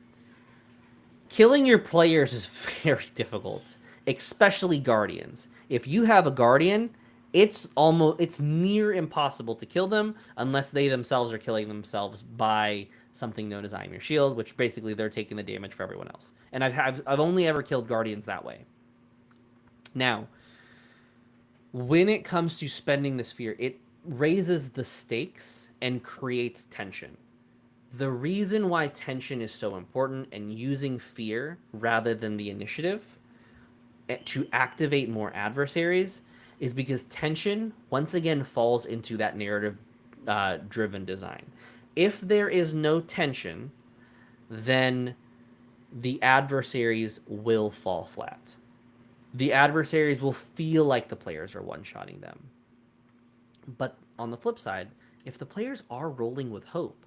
killing your players is very difficult, especially Guardians. If you have a Guardian, it's near impossible to kill them unless they themselves are killing themselves by something known as I Am Your Shield, which basically they're taking the damage for everyone else. And I've only ever killed Guardians that way. Now, when it comes to spending this fear, it raises the stakes and creates tension. The reason why tension is so important and using fear rather than the initiative to activate more adversaries is because tension, once again, falls into that narrative driven design. If there is no tension, then the adversaries will fall flat. The adversaries will feel like the players are one-shotting them. But on the flip side, if the players are rolling with hope,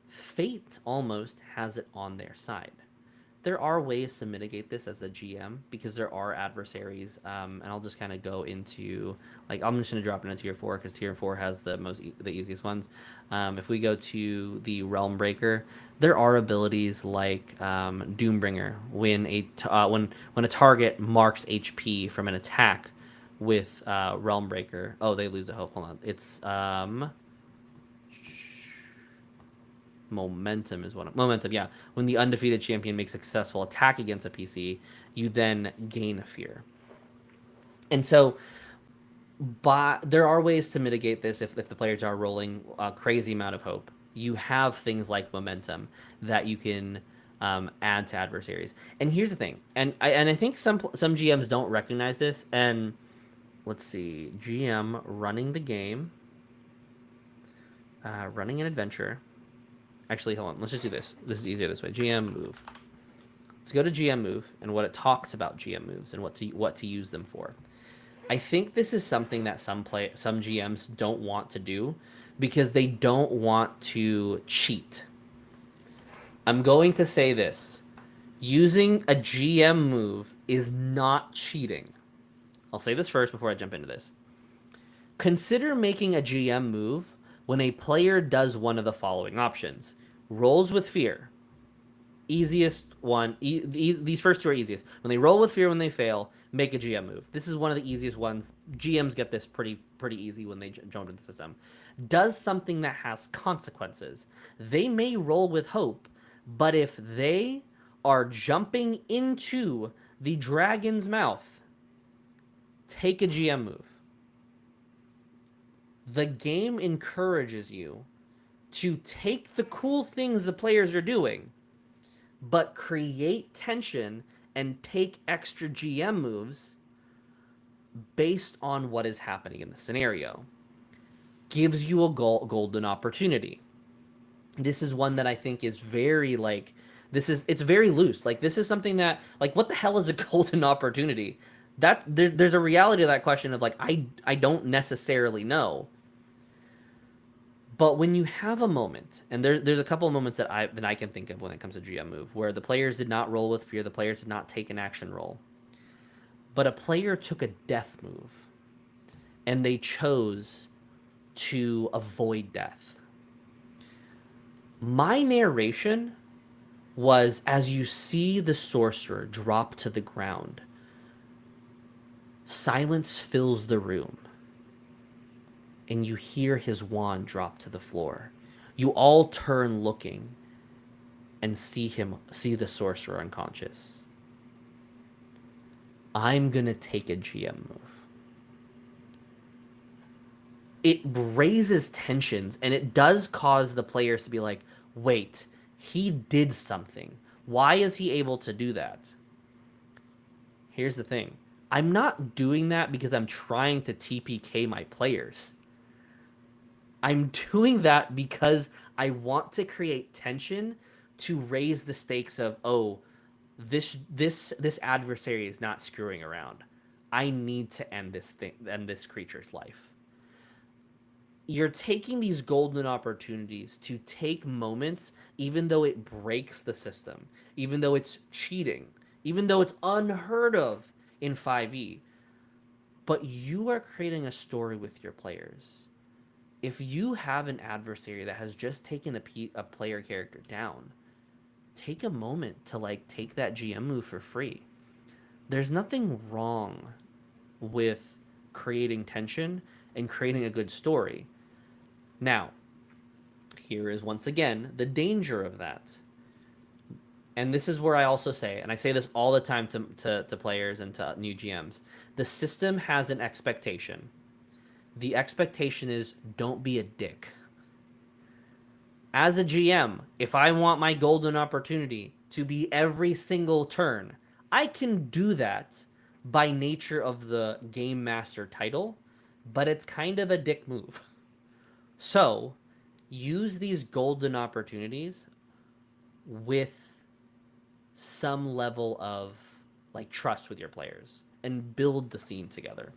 fate almost has it on their side. There are ways to mitigate this as a GM because there are adversaries, and I'll just kind of go into, like, I'm just going to drop into tier 4 because tier 4 has the easiest ones. If we go to the Realm Breaker, there are abilities like Doombringer. When a target marks HP from an attack with Realm Breaker, oh, they lose a hope. Hold on, it's momentum is momentum. Yeah, when the undefeated champion makes a successful attack against a PC, you then gain a fear. And so, there are ways to mitigate this if the players are rolling a crazy amount of hope. You have things like momentum that you can add to adversaries. And here's the thing, and I think some GMs don't recognize this. And let's see, GM running the game, running an adventure. Actually, hold on. Let's just do this. This is easier this way. GM move. Let's go to GM move and what it talks about GM moves and what to use them for. I think this is something that some GMs don't want to do because they don't want to cheat. I'm going to say this. Using a GM move is not cheating. I'll say this first before I jump into this. Consider making a GM move When a player does one of the following options: rolls with fear, easiest one. These first two are easiest. When they roll with fear, when they fail, make a GM move. This is one of the easiest ones. GMs get this pretty easy when they jump into the system. Does something that has consequences. They may roll with hope, but if they are jumping into the dragon's mouth, take a GM move. The game encourages you to take the cool things the players are doing, but create tension and take extra GM moves based on what is happening in the scenario. Gives you a golden opportunity. This is one that I think is very like, it's very loose. Like, this is something that, like, what the hell is a golden opportunity? That there's a reality to that question of like, I don't necessarily know. But when you have a moment, and there's a couple of moments that I can think of when it comes to GM move, where the players did not roll with fear, the players did not take an action roll, but a player took a death move, and they chose to avoid death. My narration was as you see the sorcerer drop to the ground, silence fills the room, and you hear his wand drop to the floor. You all turn looking and see the sorcerer unconscious. I'm gonna take a GM move. It raises tensions, and it does cause the players to be like, wait, he did something. Why is he able to do that? Here's the thing. I'm not doing that because I'm trying to TPK my players. I'm doing that because I want to create tension to raise the stakes of, oh, this adversary is not screwing around. I need to end this creature's life. You're taking these golden opportunities to take moments, even though it breaks the system, even though it's cheating, even though it's unheard of in 5e. But you are creating a story with your players. If you have an adversary that has just taken a player character down, take a moment to like take that GM move for free. There's nothing wrong with creating tension and creating a good story. Now, here is once again the danger of that. And this is where I also say, and I say this all the time to players and to new GMs, the system has an expectation. The expectation is, don't be a dick. As a GM, if I want my golden opportunity to be every single turn, I can do that by nature of the Game Master title, but it's kind of a dick move. So, use these golden opportunities with some level of like trust with your players and build the scene together.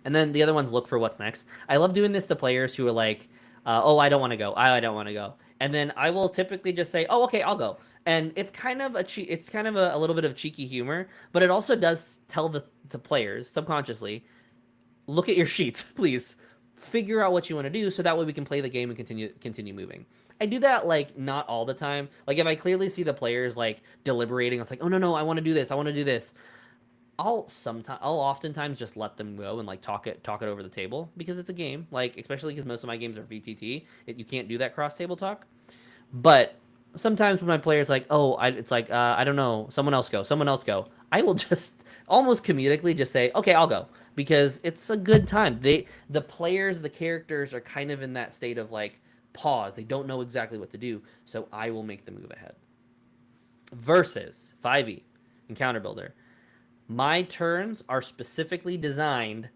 And then the other ones, look for what's next. I love doing this to players who are like, oh, I don't want to go. I don't want to go. And then I will typically just say, oh, okay, I'll go. And it's kind of a little bit of cheeky humor, but it also does tell the players subconsciously, look at your sheets, please. Figure out what you want to do so that way we can play the game and continue moving. I do that like not all the time. Like if I clearly see the players like deliberating, it's like, oh no, I want to do this. I want to do this. I'll oftentimes just let them go and like talk it over the table because it's a game. Like especially because most of my games are VTT, you can't do that cross table talk. But sometimes when my player's like, oh, it's like I don't know, someone else go. I will just almost comedically just say, okay, I'll go, because it's a good time. The players, the characters are kind of in that state of like pause. They don't know exactly what to do, so I will make the move ahead. Versus 5e Encounter Builder. My turns are specifically designed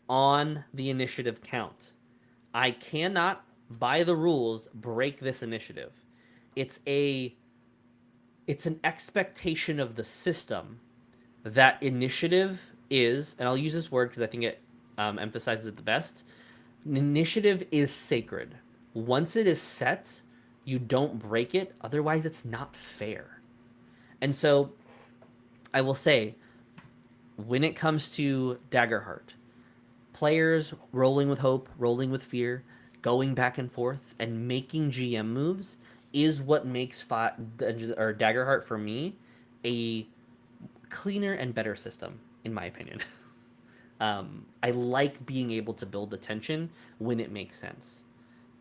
on the initiative count. I cannot, by the rules, break this initiative. It's an expectation of the system that initiative is, and I'll use this word because I think it emphasizes it the best. Initiative is sacred. Once it is set, you don't break it. Otherwise, it's not fair. And so I will say, when it comes to Daggerheart, players rolling with hope, rolling with fear, going back and forth and making GM moves is what makes Daggerheart for me a cleaner and better system, in my opinion. I like being able to build the tension when it makes sense.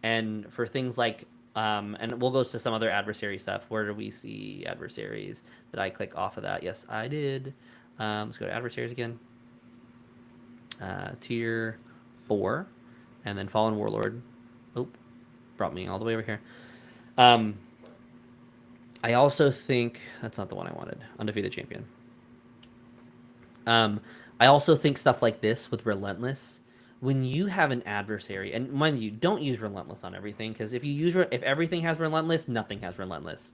And for things like, and we'll go to some other adversary stuff. Where do we see adversaries? Did I click off of that? Yes, I did. Let's go to adversaries again. Tier 4, and then Fallen Warlord. Oh, brought me all the way over here. I also think that's not the one I wanted. Undefeated champion. I also think stuff like this with Relentless, when you have an adversary, and mind you, don't use Relentless on everything, because if everything has Relentless, nothing has Relentless.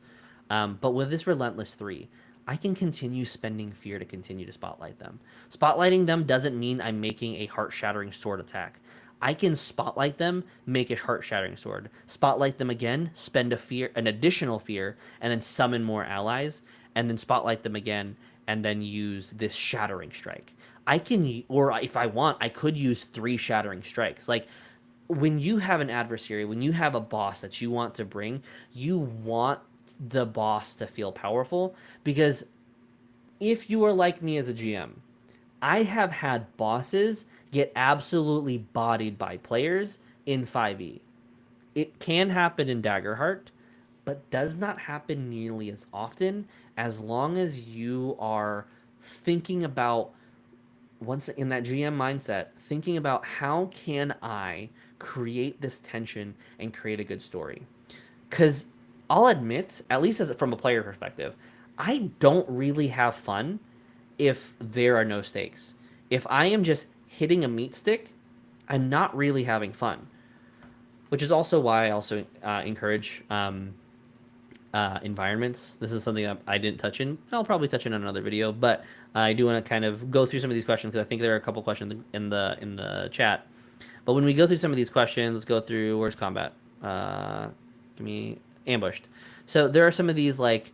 But with this Relentless 3, I can continue spending fear to continue to spotlight them. Spotlighting them doesn't mean I'm making a heart-shattering sword attack. I can spotlight them, make a heart-shattering sword. Spotlight them again, spend an additional fear, and then summon more allies, and then spotlight them again, and then use this shattering strike. I can, or if I want, I could use 3 shattering strikes. Like, when you have an adversary, when you have a boss that you want to bring, you want the boss to feel powerful, because if you are like me as a GM, I have had bosses get absolutely bodied by players in 5e. It can happen in Daggerheart, but does not happen nearly as often, as long as you are thinking about, once in that GM mindset, thinking about how can I create this tension and create a good story. Because I'll admit, at least from a player perspective, I don't really have fun if there are no stakes. If I am just hitting a meat stick, I'm not really having fun. Which is also why I also encourage environments. This is something that I didn't touch in. I'll probably touch in another video, but I do want to kind of go through some of these questions, because I think there are a couple questions in the chat. But when we go through some of these questions, let's go through, where's combat? Give me ambushed. So there are some of these, like,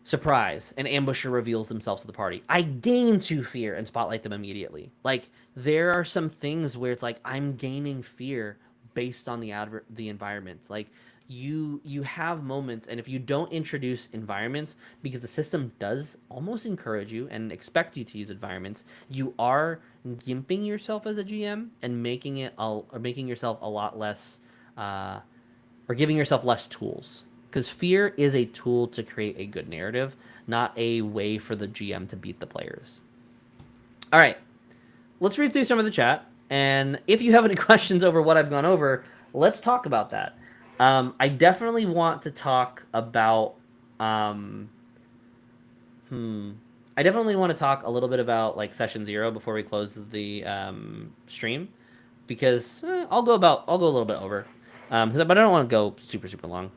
surprise, an ambusher reveals themselves to the party. I gain 2 fear and spotlight them immediately. Like, there are some things where it's like I'm gaining fear based on the environment. Like, you have moments, and if you don't introduce environments, because the system does almost encourage you and expect you to use environments, you are gimping yourself as a GM and making yourself a lot less, or giving yourself less tools. Because fear is a tool to create a good narrative, not a way for the GM to beat the players. All right, let's read through some of the chat. And if you have any questions over what I've gone over, let's talk about that. I definitely want to talk about... I definitely want to talk a little bit about, like, session 0 before we close the stream, because I'll go a little bit over, but I don't want to go super long.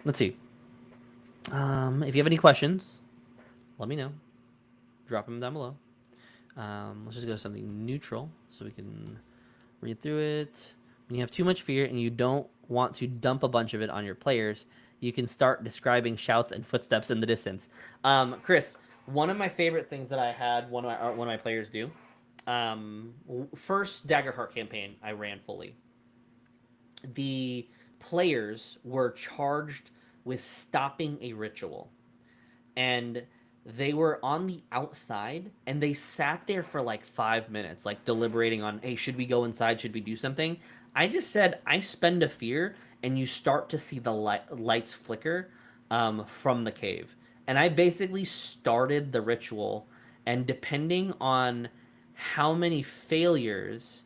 Let's see. If you have any questions, let me know. Drop them down below. Let's just go to something neutral so we can read through it. When you have too much fear and you don't want to dump a bunch of it on your players, you can start describing shouts and footsteps in the distance. Chris, one of my favorite things that I had one of my players do, first Daggerheart campaign I ran fully. The players were charged with stopping a ritual, and they were on the outside, and they sat there for like 5 minutes, like deliberating on, hey, should we go inside? Should we do something? I just said, I spend a fear, and you start to see the lights flicker from the cave. And I basically started the ritual, and depending on how many failures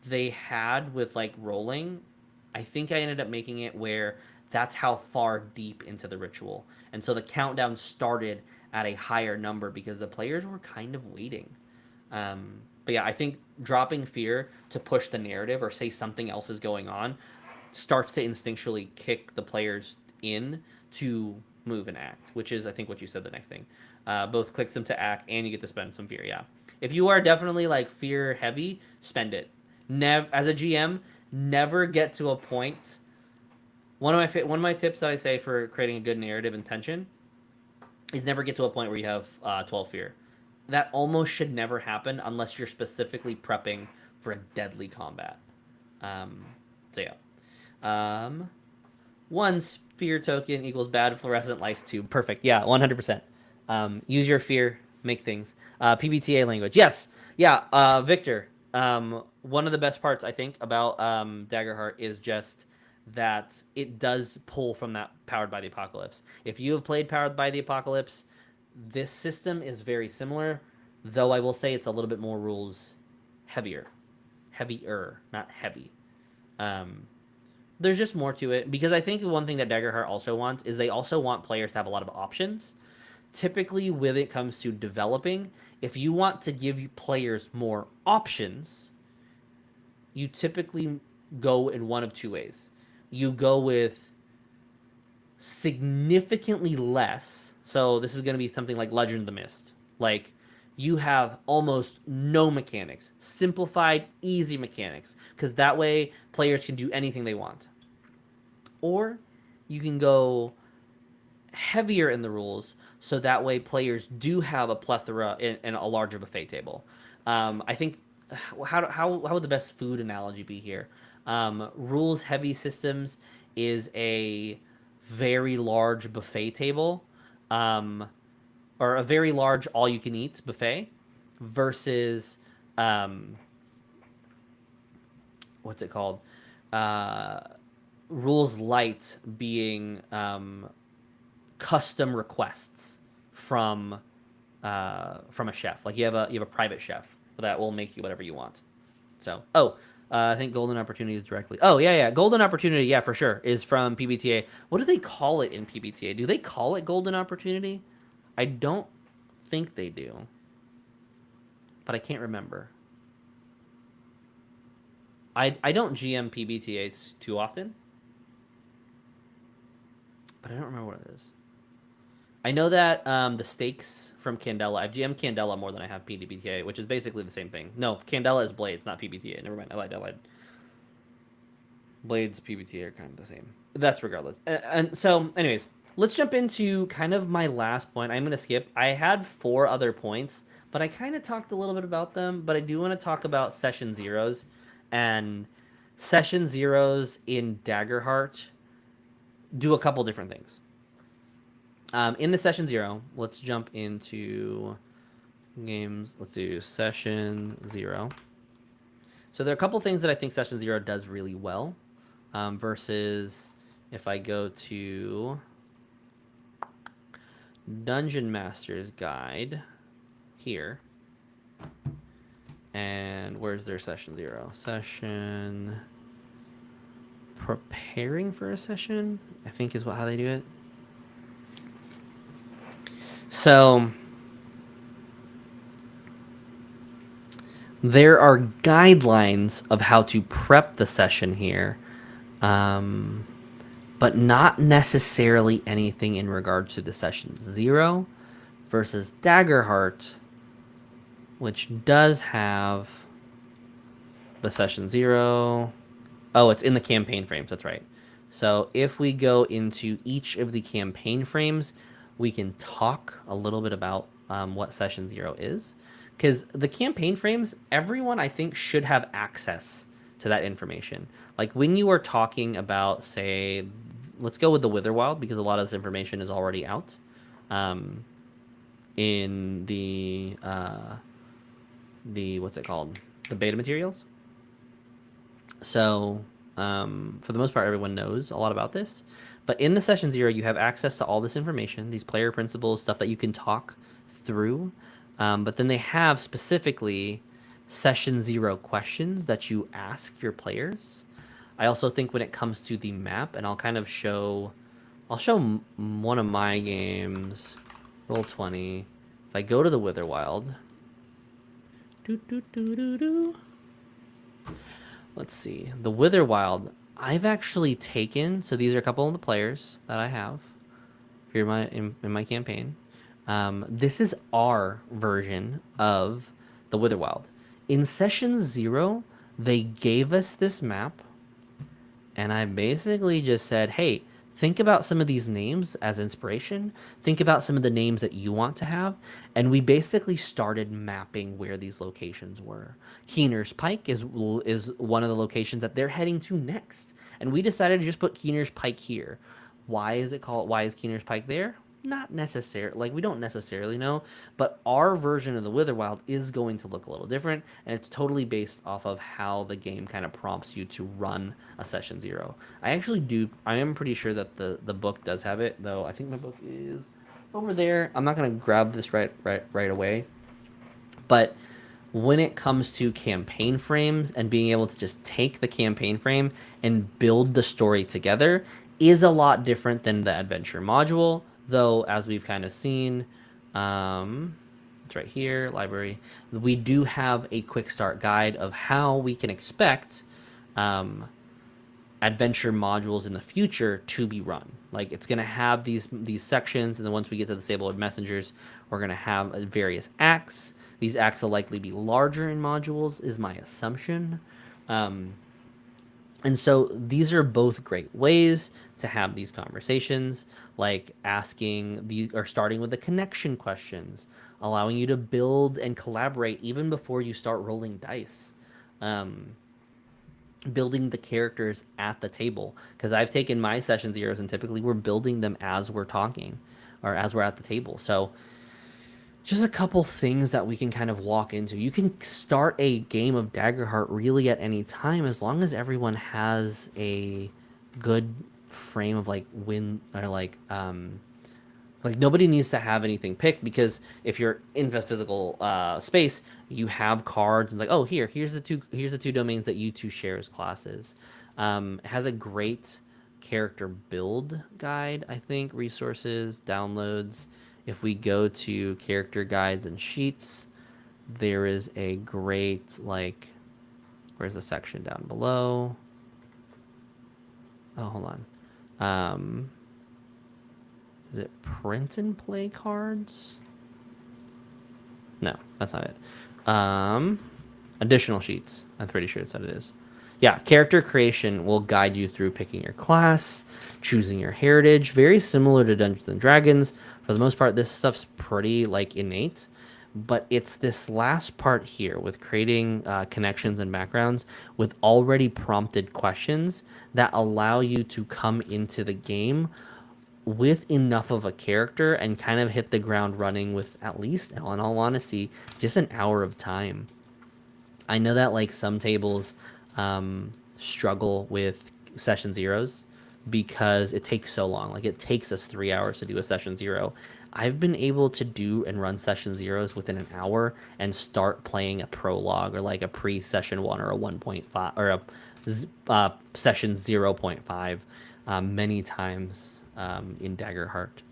they had with, like, rolling, I think I ended up making it where that's how far deep into the ritual. And so the countdown started at a higher number because the players were kind of waiting. But yeah, I think dropping fear to push the narrative or say something else is going on starts to instinctually kick the players in to move and act, which is, I think, what you said the next thing. Both clicks them to act, and you get to spend some fear, yeah. If you are definitely, like, fear heavy, spend it. As a GM, never get to a point... One of my tips that I say for creating a good narrative and tension is never get to a point where you have 12 fear. That almost should never happen unless you're specifically prepping for a deadly combat. So yeah. 1 sphere token equals bad fluorescent lights 2. Perfect. Yeah, 100%. Use your fear, make things. PBTA language. Yes. Yeah. Victor. One of the best parts I think about Daggerheart is just that it does pull from that Powered by the Apocalypse. If you have played Powered by the Apocalypse, this system is very similar, though I will say it's a little bit more rules heavier. Heavier, not heavy. There's just more to it, because I think one thing that Daggerheart also wants is they also want players to have a lot of options. Typically, when it comes to developing, if you want to give players more options, you typically go in one of two ways. You go with significantly less. So this is going to be something like Legend of the Mist. Like, you have almost no mechanics, simplified, easy mechanics, because that way players can do anything they want. Or you can go heavier in the rules, so that way players do have a plethora in a larger buffet table. I think how would the best food analogy be here? Rules heavy systems is a very large buffet table, or a very large all you can eat buffet, versus what's it called? Rules light being custom requests from a chef. Like you have a private chef that will make you whatever you want. So I think Golden Opportunity is directly. Oh yeah, Golden Opportunity, yeah, for sure, is from PBTA. What do they call it in PBTA? Do they call it Golden Opportunity? I don't think they do, but I can't remember. I don't GM PBTA too often, but I don't remember what it is. I know that the stakes from Candela, I've GM'd Candela more than I have PBTA, which is basically the same thing. No, Candela is Blades, not PBTA. Never mind, I lied. Blades, PBTA are kind of the same. That's regardless. And so, anyways, let's jump into kind of my last point. I'm going to skip. I had 4 other points, but I kind of talked a little bit about them, but I do want to talk about Session Zeros. And Session Zeros in Daggerheart do a couple different things. In the Session 0, let's jump into games. Let's do Session 0. So there are a couple things that I think Session 0 does really well, versus if I go to Dungeon Master's Guide here, and where's their Session 0? Session preparing for a session, I think is how they do it. So there are guidelines of how to prep the session here, but not necessarily anything in regard to the Session 0 versus Daggerheart, which does have the Session 0. Oh, it's in the campaign frames. That's right. So if we go into each of the campaign frames, we can talk a little bit about what Session 0 is. Because the campaign frames, everyone, I think, should have access to that information. Like when you are talking about, say, let's go with the Witherwild, because a lot of this information is already out in the what's it called? The beta materials. So for the most part, everyone knows a lot about this. But in the Session 0, you have access to all this information, these player principles, stuff that you can talk through. But then they have specifically Session 0 questions that you ask your players. I also think when it comes to the map, and I'll show one of my games, Roll20. If I go to the Witherwild, let's see, the Witherwild, I've actually taken, so these are a couple of the players that I have here in my campaign. This is our version of the Witherwild. In Session 0, they gave us this map, and I basically just said, hey, think about some of these names as inspiration. Think about some of the names that you want to have. And we basically started mapping where these locations were. Keener's Pike is one of the locations that they're heading to next. And we decided to just put Keener's Pike here. Why is Keener's Pike there? Not necessarily, like, we don't necessarily know, but our version of the Witherwild is going to look a little different, and it's totally based off of how the game kind of prompts you to run a session 0. I am pretty sure that the book does have it, though I think my book is over there. I'm not going to grab this right away, but when it comes to campaign frames and being able to just take the campaign frame and build the story together is a lot different than the adventure module, though, as we've kind of seen, it's right here, library, we do have a quick start guide of how we can expect adventure modules in the future to be run. Like, it's going to have these sections, and then once we get to the Sablewood Messengers, we're going to have various acts. These acts will likely be larger in modules, is my assumption. And so these are both great ways to have these conversations, like starting with the connection questions, allowing you to build and collaborate even before you start rolling dice. Building the characters at the table, because I've taken my session 0s and typically we're building them as we're talking or as we're at the table. So just a couple things that we can kind of walk into. You can start a game of Daggerheart really at any time, as long as everyone has a good frame of like nobody needs to have anything picked, because if you're in the physical space, you have cards and like, oh, here's the two domains that you two share as classes. It has a great character build guide, I think, resources, downloads. If we go to character guides and sheets, there is a great, like, where's the section down below? Oh, hold on. Is it print and play cards? No, that's not it. Additional sheets. I'm pretty sure that's what it is. Yeah, character creation will guide you through picking your class, choosing your heritage. Very similar to Dungeons and Dragons. For the most part, this stuff's pretty like innate, but it's this last part here with creating connections and backgrounds with already prompted questions that allow you to come into the game with enough of a character and kind of hit the ground running with, at least, in all honesty, just an hour of time. I know that like some tables struggle with session 0s because it takes so long. Like, it takes us 3 hours to do a session 0. I've been able to do and run session 0s within an hour and start playing a prologue or like a pre-session 1 or a 1.5 or a session 0.5 many times in Daggerheart.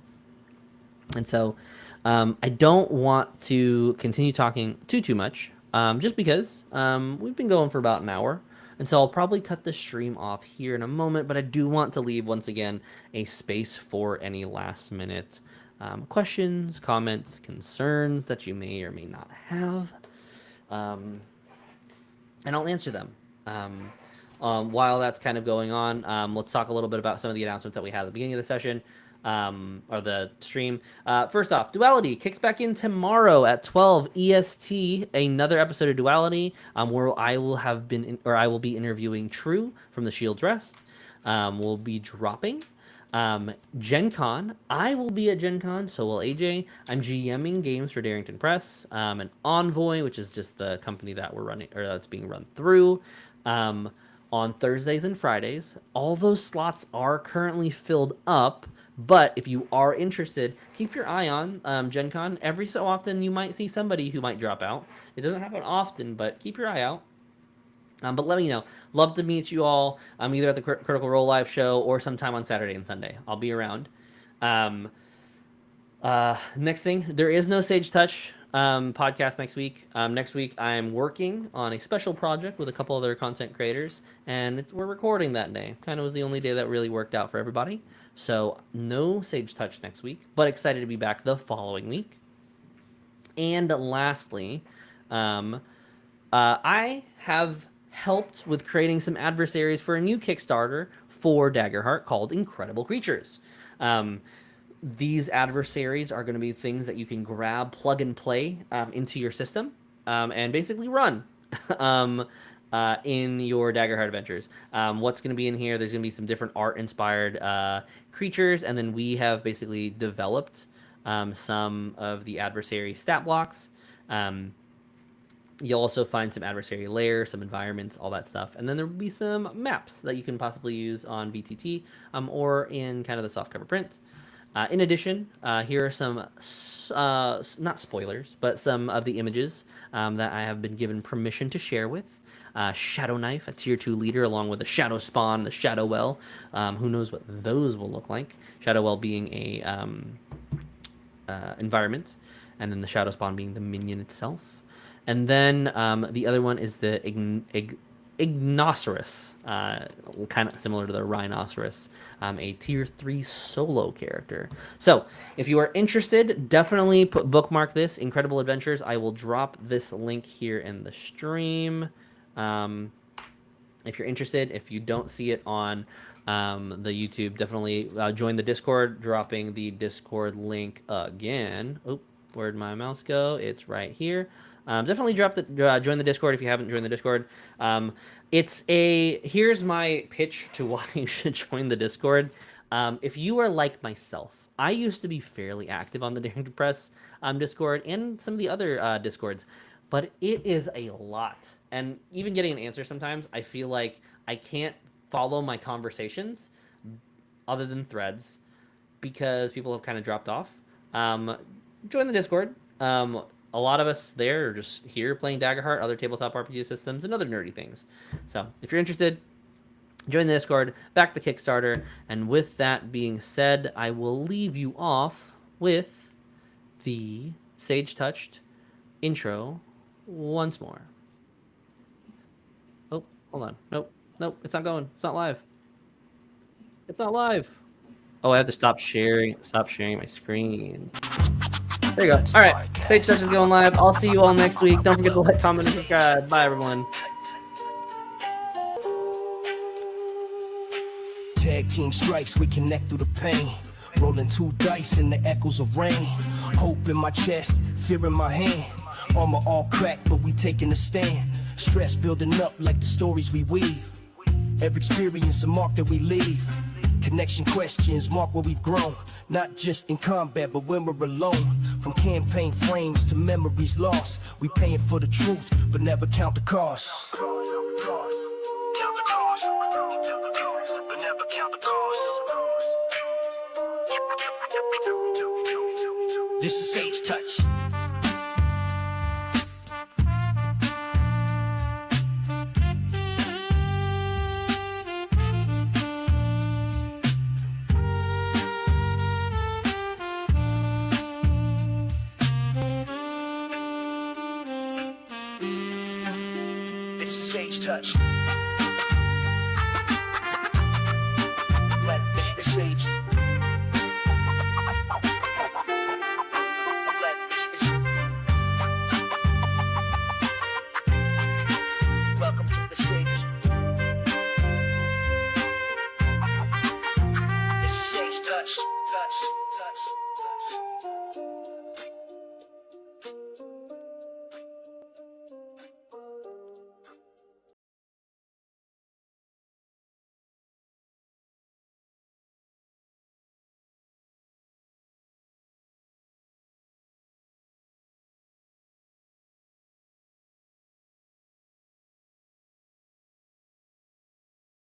And so I don't want to continue talking too much, just because we've been going for about an hour. And so I'll probably cut the stream off here in a moment, but I do want to leave, once again, a space for any last minute questions, comments, concerns that you may or may not have. And I'll answer them. While that's kind of going on, let's talk a little bit about some of the announcements that we had at the beginning of the session, or the stream. First off, Duality kicks back in tomorrow at 12 EST. Another episode of Duality, where I will be interviewing True from the Shield's Rest. We'll be dropping. Gen Con, I will be at Gen Con, so will AJ. I'm GMing games for Darrington Press, and Envoy, which is just the company that we're running, or that's being run through. On Thursdays and Fridays. All those slots are currently filled up, but if you are interested, keep your eye on Gen Con. Every so often, you might see somebody who might drop out. It doesn't happen often, but keep your eye out. But let me know. Love to meet you all, either at the Critical Role Live show or sometime on Saturday and Sunday. I'll be around. Next thing, there is no Sage Touch podcast next week. Next week, I'm working on a special project with a couple other content creators, and we're recording that day. Kind of was the only day that really worked out for everybody. So no Sage Touch next week, but excited to be back the following week. And lastly, I have helped with creating some adversaries for a new Kickstarter for Daggerheart called Incredible Creatures. These adversaries are going to be things that you can grab, plug and play into your system, and basically run in your Daggerheart adventures. What's going to be in here? There's going to be some different art-inspired creatures, and then we have basically developed some of the adversary stat blocks. You'll also find some adversary layers, some environments, all that stuff. And then there will be some maps that you can possibly use on VTT or in kind of the softcover print. In addition, here are some, not spoilers, but some of the images that I have been given permission to share with. Shadow Knife, a tier 2 leader, along with the Shadow Spawn, the Shadow Well. Who knows what those will look like. Shadow Well being a environment, and then the Shadow Spawn being the minion itself. And then the other one is the Ignocerus, kind of similar to the Rhinoceros, a tier 3 solo character. So if you are interested, definitely bookmark this, Incredible Adventures. I will drop this link here in the stream. If you're interested, if you don't see it on the YouTube, definitely join the Discord, dropping the Discord link again. Oh, where'd my mouse go? It's right here. Definitely join the Discord if you haven't joined the Discord. Here's my pitch to why you should join the Discord. If you are like myself, I used to be fairly active on the Daring to Press Discord and some of the other Discords, but it is a lot. And even getting an answer sometimes, I feel like I can't follow my conversations other than threads because people have kind of dropped off. Join the Discord. A lot of us there are just here playing Daggerheart, other tabletop RPG systems, and other nerdy things. So if you're interested, join the Discord, back the Kickstarter, and with that being said, I will leave you off with the Sage Touched intro once more. Oh, hold on. Nope, it's not going. It's not live. It's not live. Oh, I have to stop sharing my screen. There you go. All right, Sage Touch is going live. I'll see you all next week. Don't forget to like, comment, and subscribe. Bye, everyone.
Tag team strikes, we connect through the pain. Rolling 2 dice in the echoes of rain. Hope in my chest, fear in my hand. Armor all cracked, but we taking a stand. Stress building up like the stories we weave. Every experience a mark that we leave. Connection questions mark where we've grown. Not just in combat, but when we're alone. From campaign frames to memories lost. We paying for the truth, but never count the cost. This is Sage Touch. This is Sage Touch. Let the sage. Welcome to the sage. This is Sage Touch. Touch.